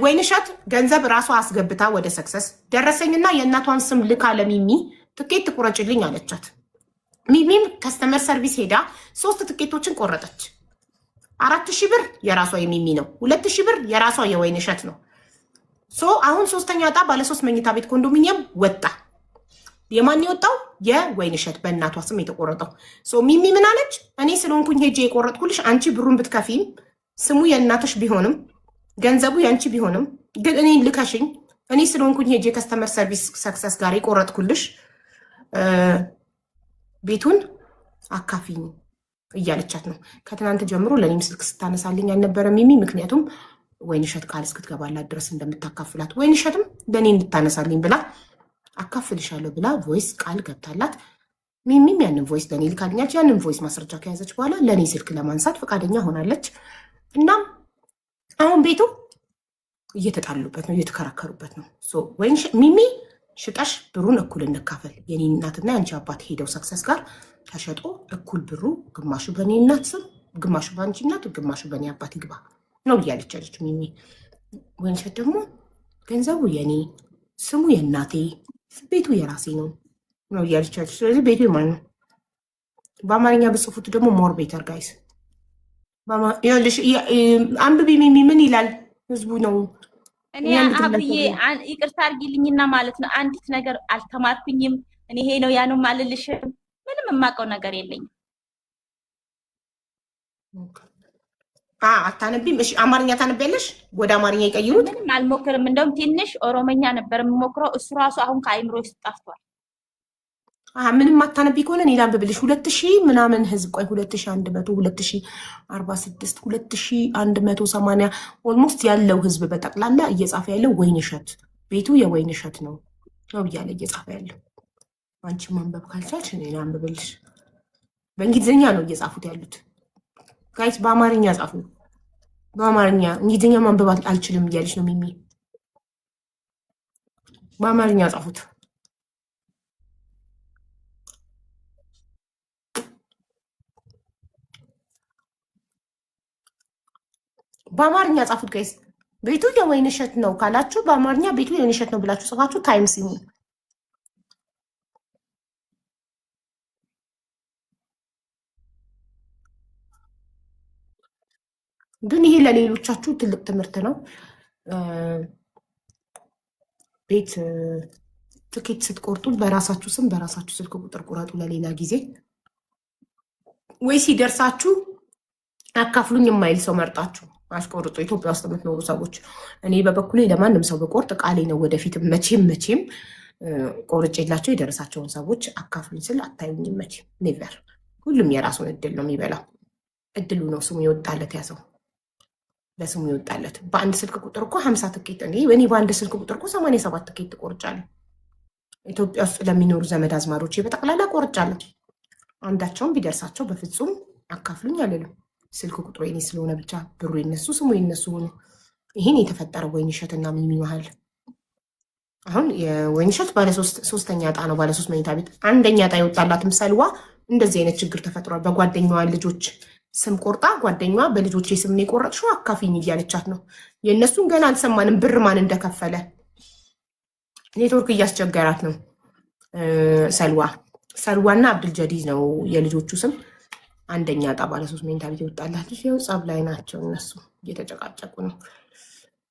ወይንሸት ገንዘብ ራሷ አስገብታ ወደ ሰክሰስ ደረሰኝና የእናቷን ስም ልካ ለሚሚ ትኬት ቁረጭልኝ አለቻት። ሚሚም ከስተመር ሰርቪስ ሄዳ 3 ትኬቶችን ቆረጠች። 4000 ብር የራሷ የሚሚ ነው፣ 2000 ብር የራሷ የወይንሸት ነው። አሁን 3ኛ ዕጣ ባለ 3 መኝታ ቤት ኮንዶሚኒየም ወጣ። የማን የወጣው? የወይንሸት በእናቷ ስም የተቆረጠው። ሚሚ ምን አለች? እኔ ስለሆንኩኝ ሄጄ የቆረጥኩልሽ አንቺ ብሩን ብትከፊም ስሙ የእናትሽ ቢሆንም ገንዘቡ ያንቺ ቢሆንም ግን እኔ ልከሽኝ እኔ ስለሆንኩኝ ሄጄ ከስተመር ሰርቪስ ሰክሰስ ጋር የቆረጥኩልሽ ቤቱን አካፊኝ እያለቻት ነው። ከትናንት ጀምሮ ለእኔም ስልክ ስታነሳልኝ አልነበረ ሚሚ። ምክንያቱም ወይንሸት ቃል እስክትገባላት ድረስ እንደምታካፍላት ወይንሸትም ለእኔ እንድታነሳልኝ ብላ አካፍልሻለሁ ብላ ቮይስ ቃል ገብታላት ሚሚም ያንን ቮይስ ለእኔ ልካልኛች። ያንን ቮይስ ማስረጃ ከያዘች በኋላ ለእኔ ስልክ ለማንሳት ፈቃደኛ ሆናለች። እናም አሁን ቤቱ እየተጣሉበት ነው፣ እየተከራከሩበት ነው። ሚሚ ሽጠሽ ብሩን እኩል እንካፈል፣ የኔ እናትና የአንቺ አባት ሄደው ሰክሰስ ጋር ተሸጦ እኩል ብሩ ግማሹ በእኔ እናት ስም፣ ግማሹ በአንቺ እናት፣ ግማሹ በእኔ አባት ይግባ ነው እያለች ያለች ሚሚ። ወይንሸት ደግሞ ገንዘቡ የኔ ስሙ የእናቴ ቤቱ የራሴ ነው ነው እያለች ያለች። ስለዚህ ቤቱ የማን ነው? በአማርኛ ብጽፉት ደግሞ ሞር ቤተር ጋይስ። አንብቢ ሚሚ ምን ይላል ህዝቡ ነው። እኔ አብዬ ይቅርታ አድርጊልኝና ማለት ነው አንዲት ነገር አልተማርኩኝም። እኔ ይሄ ነው ያ ነው ማልልሽም። ምንም የማውቀው ነገር የለኝም። አታነቢም? እሺ አማርኛ ታነቢያለሽ? ወደ አማርኛ ይቀይሩት። ምንም አልሞክርም። እንደውም ትንሽ ኦሮመኛ ነበር የምሞክረው። እሱ ራሱ አሁን ከአይምሮ ውስጥ ጠፍቷል። ምንም አታነቢ ከሆነ እኔ ላንብብልሽ። 2000 ምናምን ህዝብ ቆይ 2100 2046 2180 ኦልሞስት ያለው ህዝብ በጠቅላላ እየጻፈ ያለው ወይንሸት ቤቱ የወይንሸት ነው ነው እያለ እየጻፈ ያለው። አንቺ ማንበብ ካልቻልሽ እኔ ላንብብልሽ። በእንግሊዝኛ ነው እየጻፉት ያሉት ጋይስ። በአማርኛ ጻፉ። በአማርኛ እንግሊዝኛ ማንበብ አልችልም እያለች ነው ሚሚ። በአማርኛ ጻፉት። በአማርኛ ጻፉት ጋይስ። ቤቱ የወይንሸት ነው ካላችሁ በአማርኛ ቤቱ የወይንሸት ነው ብላችሁ ጽፋችሁ ታይምስ ይሁን። ግን ይሄ ለሌሎቻችሁ ትልቅ ትምህርት ነው። ቤት ትኬት ስትቆርጡ በራሳችሁ ስም በራሳችሁ ስልክ ቁጥር ቁረጡ። ለሌላ ጊዜ ወይ ሲደርሳችሁ አካፍሉኝ የማይል ሰው መርጣችሁ አስቆርጡ። ኢትዮጵያ ውስጥ የምትኖሩ ሰዎች እኔ በበኩሌ ለማንም ሰው በቆርጥ ቃሌ ነው። ወደፊትም መቼም ቆርጬላቸው የደረሳቸውን ሰዎች አካፍሉኝ ስል አታዩኝም መቼም ኔቨር። ሁሉም የራሱን እድል ነው የሚበላው። እድሉ ነው ስሙ የወጣለት ያሰው በስሙ ይወጣለት። በአንድ ስልክ ቁጥር እኮ 50 ትኬት እኔ በአንድ ስልክ ቁጥር እኮ 87 ትኬት ቆርጫለሁ። ኢትዮጵያ ውስጥ ለሚኖሩ ዘመድ አዝማዶቼ በጠቅላላ ቆርጫለሁ። አንዳቸውም ቢደርሳቸው በፍጹም አካፍሉኝ አልልም። ስልክ ቁጥሩ የኔ ስለሆነ ብቻ ብሩ የነሱ ስሙ የነሱ ሆኖ ይህን የተፈጠረው ወይንሸትና ሚሚ መሀል አሁን የወይንሸት ሶስተኛ ዕጣ ነው። ባለ3 መኝታ ቤት አንደኛ ዕጣ የወጣላት ምሳሌዋ እንደዚህ አይነት ችግር ተፈጥሯል። በጓደኛዋ ልጆች ስም ቆርጣ ጓደኛዋ በልጆቼ ስም ነው የቆረጥሽው አካፊኝ እያለቻት ነው። የእነሱን ገና አልሰማንም ብር ማን እንደከፈለ። ኔትወርክ እያስቸገራት ነው። ሰልዋና አብዱልጀዲድ ነው የልጆቹ ስም። አንደኛ ዕጣ ባለ3 መኝታ ቤት የወጣላት ልጅ ያው ጸብ ላይ ናቸው እነሱ እየተጨቃጨቁ ነው።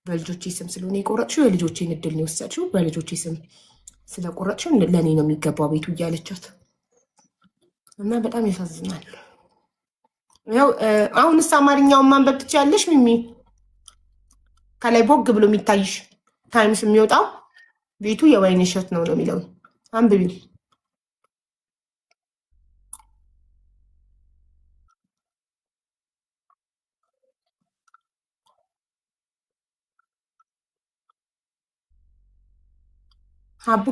በልጆቼ ስም ስለሆነ የቆረጥሽው የልጆቼን እድል ነው የወሰድሽው፣ በልጆቼ ስም ስለቆረጥሽው ለእኔ ነው የሚገባው ቤቱ እያለቻት እና በጣም ያሳዝናል። ያው አሁንስ አማርኛውን ማንበብ ትችያለሽ ሚሚ? ከላይ ቦግ ብሎ የሚታይሽ ታይምስ የሚወጣው ቤቱ የወይንሸት ነው የሚለው አንብቢ። ሀቡ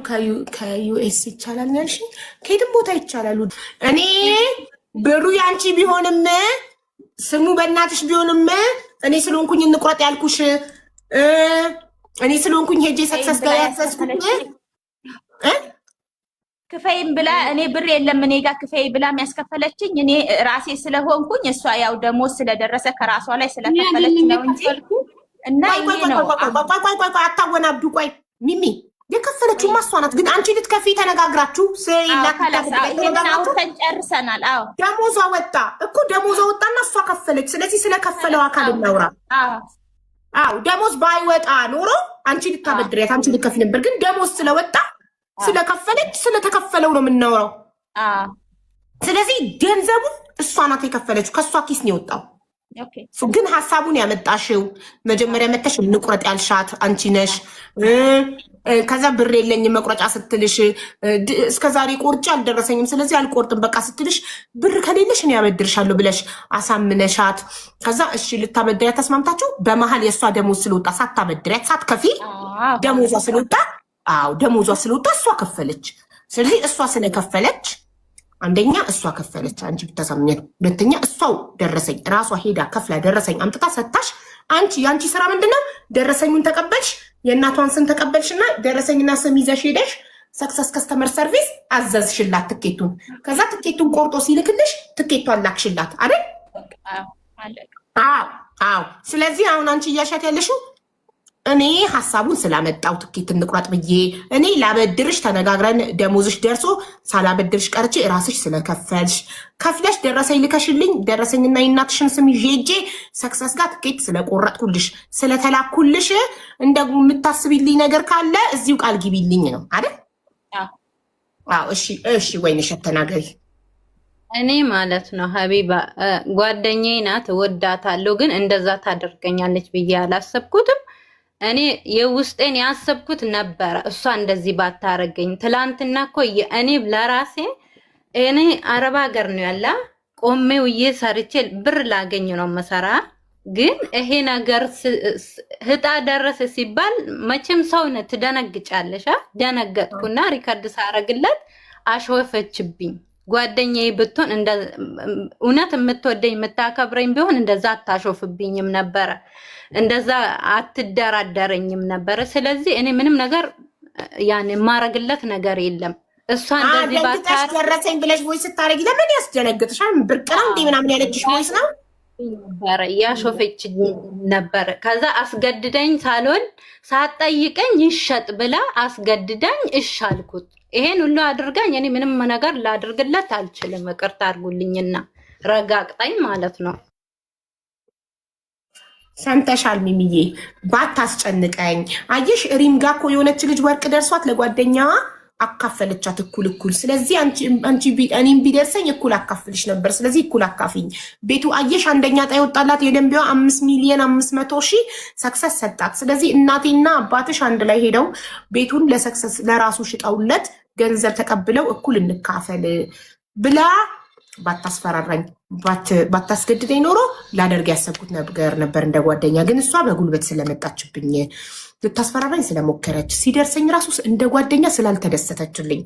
ከዩኤስ ይቻላል ያልሽ? ከየትም ቦታ ይቻላሉ። እኔ ብሩ ያንቺ ቢሆንም ስሙ በእናትሽ ቢሆንም እኔ ስለሆንኩኝ እንቁረጥ ያልኩሽ እኔ ስለሆንኩኝ ሄጄ ሰክሰስ ጋር ያሰስኩኝ ክፈይም ብላ እኔ ብር የለም እኔ ጋር ክፈይ ብላ የሚያስከፈለችኝ እኔ ራሴ ስለሆንኩኝ እሷ ያው ደሞዝ ስለደረሰ ከራሷ ላይ ስለከፈለች ነው እንጂ እና ይሄ ነው። ቆይ አታወናብዱ። ቆይ ሚሚ የከፈለችው ማሷ ናት። ግን አንቺ ልትከፊ ተነጋግራችሁ አውርተን ጨርሰናል። አዎ ደሞዟ ወጣ እኮ ደሞዟ ወጣና እሷ ከፈለች። ስለዚህ ስለከፈለው አካል እናውራ። አዎ ደሞዝ ባይወጣ ኖሮ አንቺ ልታበድሪያት አንቺ ልትከፊ ነበር። ግን ደሞዝ ስለወጣ ስለከፈለች ስለተከፈለው ነው የምናወራው። ስለዚህ ገንዘቡ እሷ ናት የከፈለችው፣ ከእሷ ኪስ ነው የወጣው። ግን ሀሳቡን ያመጣሽው መጀመሪያ መተሽ እንቁረጥ ያልሻት አንቺ ነሽ። ከዛ ብር የለኝም መቁረጫ ስትልሽ እስከዛሬ ቆርጬ አልደረሰኝም ስለዚህ አልቆርጥም በቃ ስትልሽ ብር ከሌለሽ እኔ ያበድርሻለሁ ብለሽ አሳምነሻት ከዛ እሺ ልታበድሪያት ተስማምታችሁ በመሀል የእሷ ደሞዝ ስለወጣ ሳታበድሪያት ሳትከፊ ደሞዟ ስለወጣ ደሞዟ ስለወጣ እሷ ከፈለች። ስለዚህ እሷ ስለከፈለች አንደኛ እሷ ከፈለች አንቺ ብታሳምኛት፣ ሁለተኛ እሷው ደረሰኝ ራሷ ሄዳ ከፍላ ደረሰኝ አምጥታ ሰታሽ አንቺ ያንቺ ስራ ምንድነው? ደረሰኙን ተቀበልሽ፣ የእናቷን ስም ተቀበልሽና ደረሰኝና ስም ይዘሽ ሄደሽ ሰክሰስ ከስተመር ሰርቪስ አዘዝሽላት ትኬቱን። ከዛ ትኬቱን ቆርጦ ሲልክልሽ ትኬቷን ላክሽላት አይደል? አዎ። ስለዚህ አሁን አንቺ እያሻት ያለሽው እኔ ሀሳቡን ስላመጣው ትኬት እንቁረጥ ብዬ እኔ ላበድርሽ ተነጋግረን ደሞዝሽ ደርሶ ሳላበድርሽ ቀርቼ ራስሽ ስለከፈልሽ ከፍለሽ ደረሰኝ ልከሽልኝ ደረሰኝና የእናትሽን ስም ይዤ ሄጄ ሰክሰስ ጋር ትኬት ስለቆረጥኩልሽ ስለተላኩልሽ እንደ የምታስቢልኝ ነገር ካለ እዚሁ ቃል ግቢልኝ ነው አይደል? እሺ ወይንሸት ተናገሪ። እኔ ማለት ነው ሀቢባ ጓደኛዬ ናት፣ እወዳታለሁ፣ ግን እንደዛ ታደርገኛለች ብዬ አላሰብኩትም። እኔ የውስጤን ያሰብኩት ነበረ እሷ እንደዚህ ባታረገኝ። ትላንትና እኮ እኔ ለራሴ እኔ አረብ ሀገር ነው ያላ ቆሜ ውዬ ሰርቼ ብር ላገኝ ነው መሰራ። ግን ይሄ ነገር ህጣ ደረሰ ሲባል መቼም ሰውነ ትደነግጫለሽ። ደነገጥኩና ሪከርድ ሳረግለት አሾፈችብኝ። ጓደኛዬ ብትሆን እውነት የምትወደኝ የምታከብረኝ ቢሆን እንደዛ አታሾፍብኝም ነበረ፣ እንደዛ አትደራደረኝም ነበረ። ስለዚህ እኔ ምንም ነገር ያን የማረግለት ነገር የለም። እሷ እንደዚህ ባታደረሰኝ ብለሽ ቮይስ ስታረጊ ለምን ያስደነግጥሻል? ብርቅ ነው እንዴ ምናምን ያለችሽ ቮይስ ነው ነበረ፣ ያሾፈች ነበረ። ከዛ አስገድደኝ ሳልወድ ሳትጠይቀኝ ይሸጥ ብላ አስገድደኝ እሺ አልኩት። ይሄን ሁሉ አድርጋኝ እኔ ምንም ነገር ላድርግለት አልችልም። ይቅርታ አድርጉልኝና ረጋግጣኝ ማለት ነው። ሰምተሻል ሚሚዬ? ባታስጨንቀኝ። አየሽ ሪም ጋ እኮ የሆነች ልጅ ወርቅ ደርሷት ለጓደኛዋ አካፈለቻት እኩል። ስለዚህ አንቺ እኔም ቢደርሰኝ እኩል አካፍልሽ ነበር። ስለዚህ እኩል አካፍኝ። ቤቱ አየሽ አንደኛ ዕጣ የወጣላት የደንቢዋ 5,500,000 ሰክሰስ ሰጣት። ስለዚህ እናቴና አባትሽ አንድ ላይ ሄደው ቤቱን ለሰክሰስ ለራሱ ሽጠውለት ገንዘብ ተቀብለው እኩል እንካፈል ብላ ባታስፈራራኝ ባታስገድደኝ ኖሮ ላደርግ ያሰብኩት ነገር ነበር እንደ ጓደኛ። ግን እሷ በጉልበት ስለመጣችብኝ ልታስፈራራኝ ስለሞከረች ሲደርሰኝ ራሱ እንደ ጓደኛ ስላልተደሰተችልኝ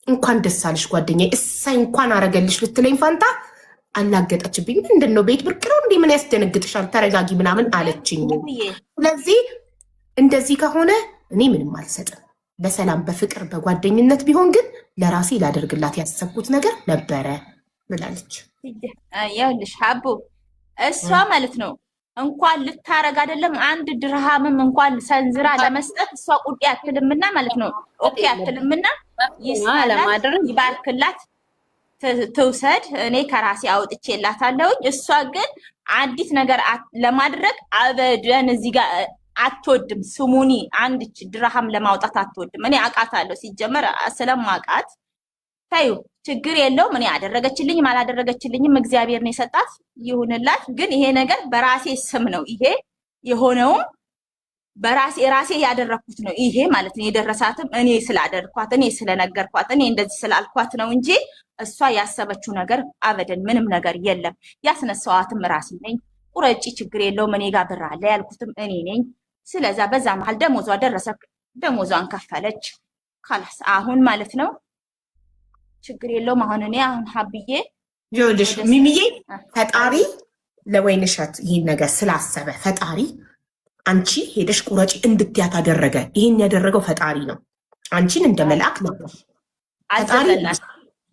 እንኳን ደስ አለሽ ጓደኛ እሳይ እንኳን አረገልሽ ልትለኝ ፋንታ አላገጠችብኝ። ምንድን ነው ቤት ብርቅ ነው እንዲህ ምን ያስደነግጥሻል? ተረጋጊ ምናምን አለችኝ። ስለዚህ እንደዚህ ከሆነ እኔ ምንም አልሰጥም። በሰላም በፍቅር በጓደኝነት ቢሆን ግን ለራሴ ላደርግላት ያሰብኩት ነገር ነበረ ብላለች። ይኸውልሽ ሀቡ እሷ ማለት ነው እንኳን ልታረግ አይደለም አንድ ድርሃምም እንኳን ሰንዝራ ለመስጠት እሷ ቁጤ አትልምና ማለት ነው። ኦኬ አትልምና ይስማላት ይባርክላት ትውሰድ። እኔ ከራሴ አውጥቼላታለሁ። እሷ ግን አንዲት ነገር ለማድረግ አበደን እዚህ ጋር አትወድም። ስሙኒ አንድች ድርሃም ለማውጣት አትወድም። እኔ አውቃታለሁ ሲጀመር ስለማውቃት ታዩ ችግር የለውም። እኔ አደረገችልኝም አላደረገችልኝም እግዚአብሔር ነው የሰጣት ይሁንላት። ግን ይሄ ነገር በራሴ ስም ነው ይሄ የሆነው ራሴ ያደረኩት ነው ይሄ ማለት ነው። የደረሳትም እኔ ስላደረኳት እኔ ስለነገርኳት እኔ እንደዚህ ስላልኳት ነው እንጂ እሷ ያሰበችው ነገር አበደን ምንም ነገር የለም። ያስነሳዋትም ራሴ ነኝ። ቁረጪ ችግር የለውም እኔ ጋር ብር አለ ያልኩትም እኔ ነኝ። ስለዛ በዛ መሀል ደሞዟ ደረሰ፣ ደሞዟን ከፈለች ካላስ አሁን ማለት ነው ችግር የለውም። አሁን እኔ አሁን ሀብዬ ይኸውልሽ ሚሚዬ ፈጣሪ ለወይንሸት ይህን ነገር ስላሰበ ፈጣሪ አንቺ ሄደሽ ቁረጪ እንድትያት አደረገ። ይህን ያደረገው ፈጣሪ ነው። አንቺን እንደ መልአክ ነበር ፈጣሪ።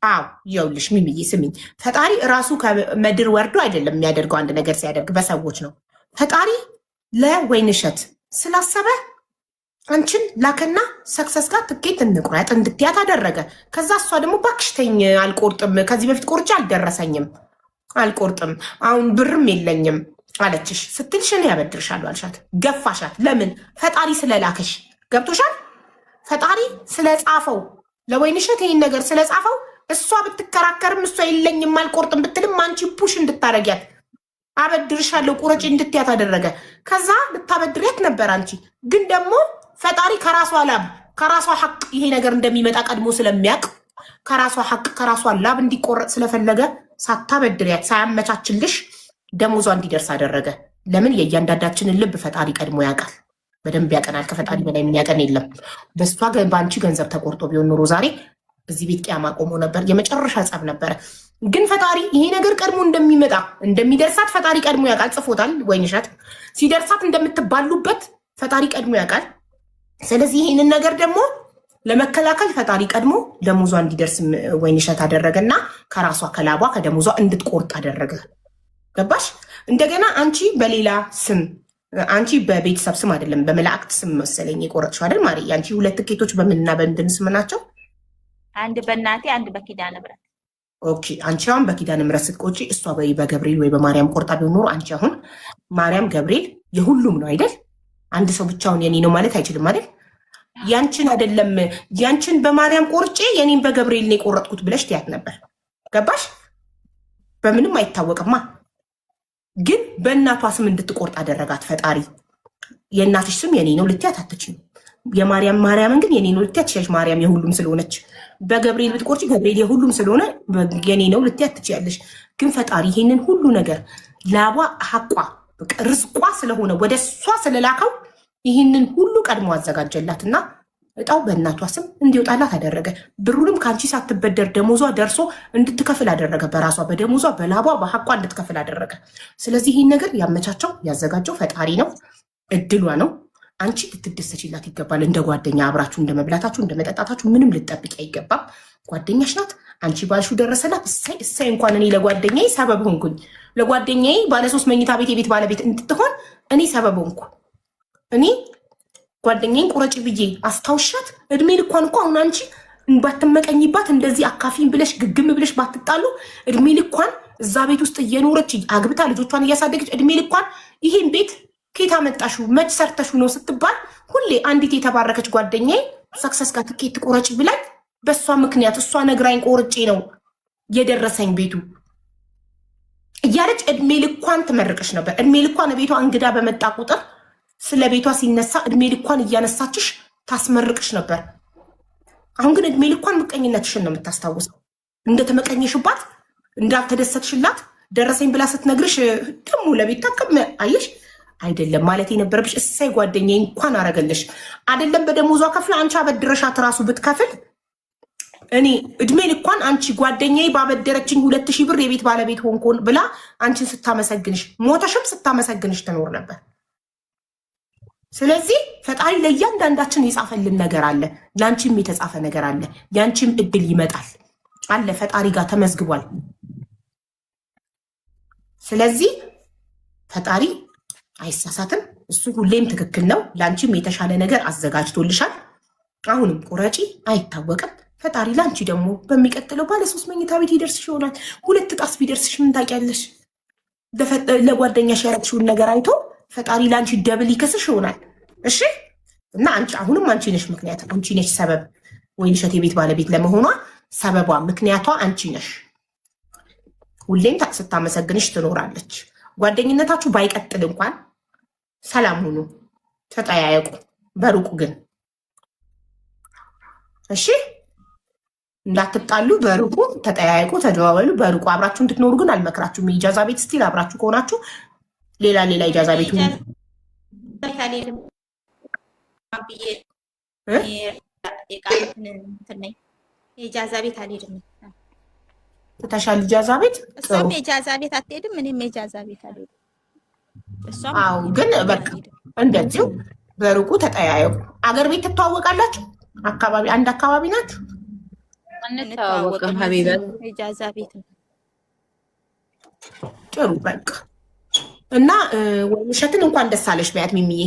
አዎ ይኸውልሽ ሚሚዬ ስሚኝ፣ ፈጣሪ ራሱ ከምድር ወርዶ አይደለም የሚያደርገው። አንድ ነገር ሲያደርግ በሰዎች ነው። ፈጣሪ ለወይንሸት ስላሰበ አንቺን ላከና ሰክሰስ ጋር ትኬት እንቁረጥ እንድትያት አደረገ። ከዛ እሷ ደግሞ እባክሽ ተይኝ አልቆርጥም፣ ከዚህ በፊት ቆርጬ አልደረሰኝም፣ አልቆርጥም፣ አሁን ብርም የለኝም አለችሽ። ስትልሽ እኔ ያበድርሻለሁ አልሻት፣ ገፋሻት። ለምን? ፈጣሪ ስለላከሽ። ገብቶሻል? ፈጣሪ ስለጻፈው ለወይንሸት ይህን ነገር ስለጻፈው እሷ ብትከራከርም እሷ የለኝም አልቆርጥም ብትልም አንቺ ፑሽ እንድታረጊያት አበድርሻለሁ ቁረጪ እንድትያት አደረገ። ከዛ ልታበድሪያት ነበር አንቺ ግን ደግሞ ፈጣሪ ከራሷ ላብ ከራሷ ሐቅ ይሄ ነገር እንደሚመጣ ቀድሞ ስለሚያውቅ ከራሷ ሐቅ ከራሷ ላብ እንዲቆረጥ ስለፈለገ ሳታበድሪያት ሳያመቻችልሽ ደሞዟ እንዲደርስ አደረገ። ለምን? የእያንዳንዳችንን ልብ ፈጣሪ ቀድሞ ያውቃል፣ በደንብ ያቀናል። ከፈጣሪ በላይ የሚያቀን የለም። በእሷ በአንቺ ገንዘብ ተቆርጦ ቢሆን ኖሮ ዛሬ እዚህ ቤት ቅያማ ቆሞ ነበር። የመጨረሻ ጸብ ነበረ። ግን ፈጣሪ ይሄ ነገር ቀድሞ እንደሚመጣ እንደሚደርሳት ፈጣሪ ቀድሞ ያውቃል። ጽፎታል። ወይንሸት ሲደርሳት እንደምትባሉበት ፈጣሪ ቀድሞ ያውቃል። ስለዚህ ይህንን ነገር ደግሞ ለመከላከል ፈጣሪ ቀድሞ ደሞዟ እንዲደርስ ወይንሸት አደረገና ከራሷ ከላቧ ከደሞዟ እንድትቆርጥ አደረገ። ገባሽ? እንደገና አንቺ በሌላ ስም አንቺ በቤተሰብ ስም አይደለም በመላእክት ስም መሰለኝ የቆረጥሽው አይደል? ማሪ አንቺ ሁለት ትኬቶች በምንና በምንድን ስም ናቸው? አንድ በእናቴ አንድ በኪዳነ ምሕረት። ኦኬ አንቺ አሁን በኪዳነ ምሕረት ስትቆጪ እሷ ወይ በገብርኤል ወይ በማርያም ቆርጣ ቢሆን ኖሮ አንቺ አሁን ማርያም ገብርኤል የሁሉም ነው አይደል? አንድ ሰው ብቻውን የኔ ነው ማለት አይችልም አይደል? ያንቺን አይደለም ያንቺን በማርያም ቆርጬ የኔን በገብርኤል ነው የቆረጥኩት ብለሽ ትያት ነበር። ገባሽ? በምንም አይታወቅማ። ግን በእናቷ ስም እንድትቆርጥ አደረጋት ፈጣሪ። የእናትሽ ስም የኔ ነው ልትያት አትችይም። ማርያምን ግን የኔ ነው ልትያት ትችያለሽ። ማርያም የሁሉም ስለሆነች። በገብርኤል ብትቆርጪ ገብርኤል የሁሉም ስለሆነ የኔ ነው ልትያት ትችያለሽ። ግን ፈጣሪ ይሄንን ሁሉ ነገር ላቧ ሐቋ ርዝቋ ስለሆነ ወደ እሷ ስለላከው ይህንን ሁሉ ቀድሞ አዘጋጀላትና እጣው በእናቷ ስም እንዲወጣላት አደረገ። ብሩንም ከአንቺ ሳትበደር ደሞዟ ደርሶ እንድትከፍል አደረገ። በራሷ በደሞዟ በላቧ በሐቋ እንድትከፍል አደረገ። ስለዚህ ይህን ነገር ያመቻቸው ያዘጋጀው ፈጣሪ ነው። እድሏ ነው። አንቺ ልትደሰችላት ይገባል። እንደ ጓደኛ አብራችሁ እንደ መብላታችሁ እንደ መጠጣታችሁ ምንም ልትጠብቂ አይገባም። ጓደኛሽ ናት። አንቺ ባልሹ ደረሰላት። እሳይ እንኳን እኔ ለጓደኛዬ ሰበብ ሆንኩኝ። ለጓደኛዬ ባለሶስት መኝታ ቤት የቤት ባለቤት እንድትሆን እኔ ሰበብ ሆንኩ። እኔ ጓደኛዬን ቁረጭ ብዬ አስታውሻት እድሜ ልኳን እኮ አሁን አንቺ ባትመቀኝባት እንደዚህ አካፊን ብለሽ ግግም ብለሽ ባትጣሉ እድሜ ልኳን እዛ ቤት ውስጥ እየኖረች አግብታ ልጆቿን እያሳደገች እድሜ ልኳን ይሄን ቤት ኬታ መጣሹ መች ሰርተሹ ነው ስትባል ሁሌ አንዲት የተባረከች ጓደኛዬ ሰክሰስ ጋር ትኬት ቁረጭ ብላኝ በእሷ ምክንያት እሷ ነግራኝ ቆርጬ ነው የደረሰኝ ቤቱ እያለች እድሜ ልኳን ትመርቅሽ ነበር። እድሜ ልኳን ቤቷ እንግዳ በመጣ ቁጥር ስለ ቤቷ ሲነሳ እድሜ ልኳን እያነሳችሽ ታስመርቅሽ ነበር። አሁን ግን እድሜ ልኳን ምቀኝነትሽን ነው የምታስታውሰው። እንደተመቀኘሽባት እንዳልተደሰትሽላት ደረሰኝ ብላ ስትነግርሽ ደግሞ ለቤት ታከም አየሽ አይደለም ማለት የነበረብሽ እሳይ ጓደኛዬ እንኳን አረገልሽ አይደለም በደሞዟ ከፍለ አንቺ አበድረሻት ራሱ ብትከፍል እኔ እድሜ ልኳን አንቺ ጓደኛዬ ባበደረችኝ 2000 ብር የቤት ባለቤት ሆንኩን ብላ አንቺን ስታመሰግንሽ ሞተሽም ስታመሰግንሽ ትኖር ነበር። ስለዚህ ፈጣሪ ለእያንዳንዳችን የጻፈልን ነገር አለ። ለአንቺም የተጻፈ ነገር አለ። ያንቺም እድል ይመጣል አለ ፈጣሪ ጋር ተመዝግቧል። ስለዚህ ፈጣሪ አይሳሳትም። እሱ ሁሌም ትክክል ነው። ለአንቺም የተሻለ ነገር አዘጋጅቶልሻል። አሁንም ቁረጪ፣ አይታወቅም። ፈጣሪ ለአንቺ ደግሞ በሚቀጥለው ባለ 3 መኝታ ቤት ይደርስሽ ይሆናል። 2 ጣስ ቢደርስሽ ምን ታውቂያለሽ? ለጓደኛሽ ያረግሽውን ነገር አይቶ ፈጣሪ ለአንቺ ደብል ይከስሽ ይሆናል። እሺ እና አንቺ አሁንም አንቺ ነሽ ምክንያት፣ አንቺ ነሽ ሰበብ። ወይንሸት የቤት ባለቤት ለመሆኗ ሰበቧ ምክንያቷ አንቺ ነሽ። ሁሌም ስታመሰግንሽ ትኖራለች። ጓደኝነታችሁ ባይቀጥል እንኳን ሰላም ሁኑ፣ ተጠያየቁ። በሩቁ ግን እሺ እንዳትጣሉ፣ በሩቁ ተጠያየቁ፣ ተደዋወሉ። በሩቁ አብራችሁ እንድትኖሩ ግን አልመክራችሁም። የኢጃዛ ቤት ስቲል አብራችሁ ከሆናችሁ ሌላ ኢጃዛ ቤት ሁኑ። የኢጃዛ ቤት አልሄድም። ተሻል ኢጃዛ ቤት እሷም የኢጃዛ ቤት አትሄድም፣ እኔም የኢጃዛ ቤት አልሄድም። አዎ ግን በቃ እንደዚሁ በሩቁ ተጠያየቁ። አገር ቤት ትተዋወቃላችሁ? አካባቢ አንድ አካባቢ ናችሁ? አንተዋወቅም ሀቢባ ኢጃዛ ቤት ነው። ጥሩ በቃ እና ወይንሸትን እንኳን ደስ አለሽ በያት ሚሚዬ።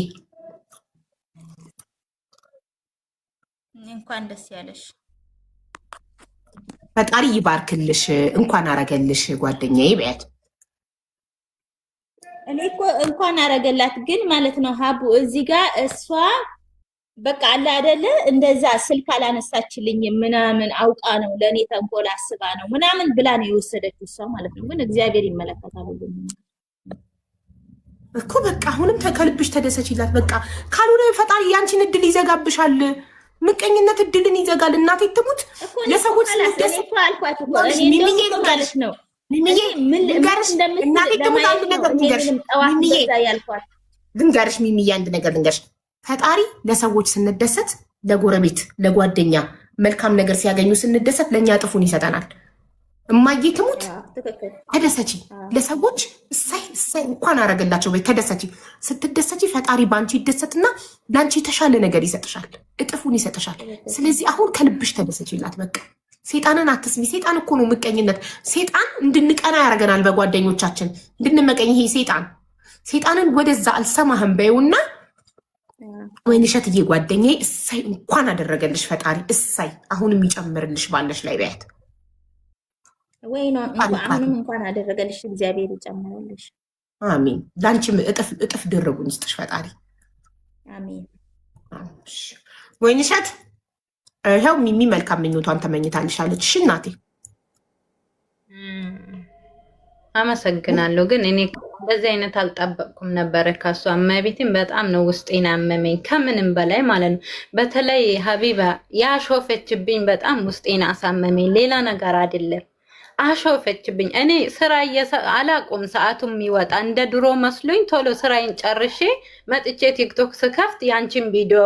እንኳን ደስ ያለሽ፣ ፈጣሪ ይባርክልሽ፣ እንኳን አረገልሽ ጓደኛዬ በያት። እኔ እኮ እንኳን አረገላት ግን ማለት ነው ሀቡ እዚህ ጋር እሷ በቃ አለ አይደለ እንደዛ ስልክ አላነሳችልኝ ምናምን አውቃ ነው ለእኔ ተንኮል አስባ ነው ምናምን ብላ ነው የወሰደችው እሷ ማለት ነው። ግን እግዚአብሔር ይመለከታል ሁሉም እኮ በቃ አሁንም ከልብሽ ተደሰችላት። በቃ ካልሆነ ፈጣሪ ያንቺን እድል ይዘጋብሻል። ምቀኝነት እድልን ይዘጋል። እናቴ ትሙት ለሰዎች ስለደስ አልኳት እኮ እኔ እንደው ማለት ነው ሚሚዬ ልንገርሽ፣ እናቴ ትሙት አንድ ነገር ልንገርሽ ሚሚዬ አንድ ነገር ልንገርሽ። ፈጣሪ ለሰዎች ስንደሰት፣ ለጎረቤት ለጓደኛ መልካም ነገር ሲያገኙ ስንደሰት ለእኛ እጥፉን ይሰጠናል። እማዬ ትሙት ተደሰቺ፣ ለሰዎች እሳይ እሳይ እንኳን አረገላቸው ወይ ተደሰቺ። ስትደሰቺ ፈጣሪ በአንቺ ይደሰትና ለአንቺ የተሻለ ነገር ይሰጥሻል፣ እጥፉን ይሰጥሻል። ስለዚህ አሁን ከልብሽ ተደሰቺላት። በቃ ሴጣንን አትስሚ። ሴጣን እኮ ነው ምቀኝነት። ሴጣን እንድንቀና ያደርገናል፣ በጓደኞቻችን እንድንመቀኝ። ይሄ ሴጣንን ወደዛ አልሰማህም በይውና ወይንሸትዬ ጓደኛዬ እሳይ እንኳን አደረገልሽ ፈጣሪ እሳይ፣ አሁንም ይጨምርልሽ ባለሽ ላይ በያት። ወይ ነው አሁንም እንኳን አደረገልሽ እግዚአብሔር ይጨምርልሽ። አሜን። ላንቺም እጥፍ ድርቡን ይስጥሽ ፈጣሪ። አሜን። ወይንሸት ይኸው ሚሚ መልካም ምኞቷን ተመኝታልሻለች። እሺ እናቴ አመሰግናለሁ። ግን እኔ በዚህ አይነት አልጠበቅኩም ነበረ ከሷ። እመቤቴን በጣም ነው ውስጤን አመመኝ ከምንም በላይ ማለት ነው። በተለይ ሀቢባ ያሾፈችብኝ በጣም ውስጤን አሳመመኝ። ሌላ ነገር አይደለም፣ አሾፈችብኝ። እኔ ስራ አላቁም ሰዓቱም ይወጣ እንደ ድሮ መስሎኝ ቶሎ ስራዬን ጨርሼ መጥቼ ቲክቶክ ስከፍት ያንቺን ቪዲዮ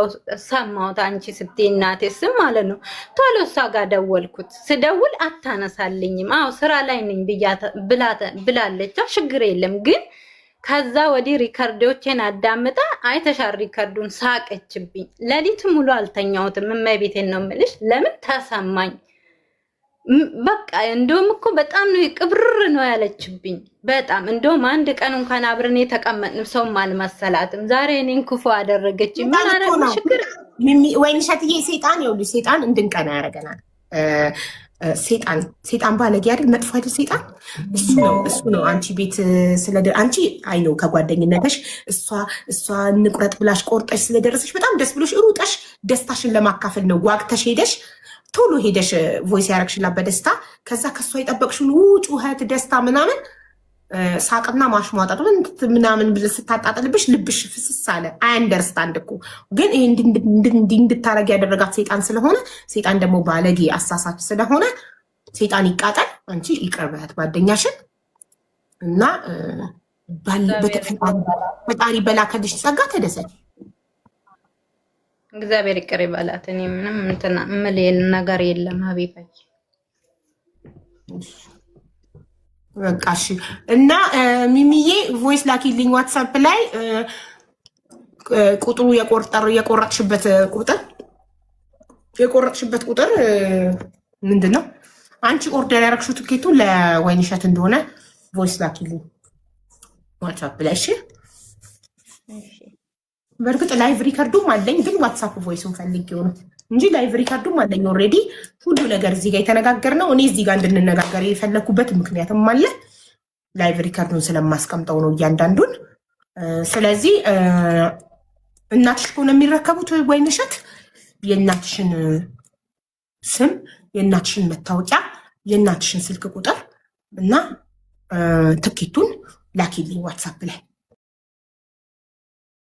ሰማሁት። አንቺ ስትይ እናቴ ስም ማለት ነው። ቶሎ እሷ ጋር ደወልኩት። ስደውል አታነሳልኝም። አዎ ስራ ላይ ነኝ ብላለች። ችግር የለም ግን ከዛ ወዲህ ሪከርዶቼን አዳምጣ አይተሻል ሪከርዱን ሳቀችብኝ። ሌሊት ሙሉ አልተኛሁትም። እመቤቴን ነው የምልሽ። ለምን ተሰማኝ። በቃ እንደውም እኮ በጣም ነው ቅብርር ነው ያለችብኝ። በጣም እንደውም አንድ ቀን እንኳን አብረን የተቀመጥን ሰውም አልመሰላትም። ዛሬ እኔን ክፉ አደረገች። ምን አረግሽ? ችግር ወይንሸትዬ ሴጣን ይኸውልሽ፣ ሴጣን እንድንቀና ያደርገናል። ሴጣን ባለጌ አይደል? መጥፎ አይደል? ሴጣን እሱ ነው። አንቺ ቤት አንቺ አይ ነው ከጓደኝነትሽ እሷ እንቁረጥ ብላሽ ቆርጠሽ ስለደረሰሽ በጣም ደስ ብሎሽ ሩጠሽ ደስታሽን ለማካፈል ነው ጓግተሽ ሄደሽ ቶሎ ሄደሽ ቮይስ ያረግሽላት በደስታ። ከዛ ከሷ የጠበቅሽውን ጩኸት ደስታ ምናምን ሳቅና ማሽሟጠጥ ምናምን ብለሽ ስታጣጥልብሽ ልብሽ ፍስስ አለ። አንደርስታንድ እኮ ግን ይሄ እንድታረግ ያደረጋት ሴጣን ስለሆነ፣ ሴጣን ደግሞ ባለጌ አሳሳች ስለሆነ ሴጣን ይቃጠል። አንቺ ይቅር በያት ጓደኛሽን እና ፈጣሪ በላከልሽ ጸጋ ተደሰች። እግዚአብሔር ይቅር ይበላት። እኔ ምንም እንትና ምል ነገር የለም ሀቢባይ በቃ እሺ። እና ሚሚዬ ቮይስ ላኪልኝ ዋትሳፕ ላይ ቁጥሩ የቆረጥሽበት ቁጥር ምንድን ነው? አንቺ ኦርደር ያደረግሽው ትኬቱ ለወይንሸት እንደሆነ ቮይስ ላኪልኝ ዋትሳፕ ላይ እሺ። በእርግጥ ላይቭ ሪከርዱም አለኝ፣ ግን ዋትሳፕ ቮይሱን ፈልጌው ነው እንጂ ላይቭ ሪከርዱም አለኝ። ኦልሬዲ ሁሉ ነገር እዚህ ጋር የተነጋገርነው እኔ እዚህ ጋር እንድንነጋገር የፈለኩበት ምክንያትም አለ። ላይቭ ሪከርዱን ስለማስቀምጠው ነው እያንዳንዱን። ስለዚህ እናትሽ ከሆነ የሚረከቡት ወይንሸት የእናትሽን ስም፣ የእናትሽን መታወቂያ፣ የእናትሽን ስልክ ቁጥር እና ትኬቱን ላኪልኝ ዋትሳፕ ላይ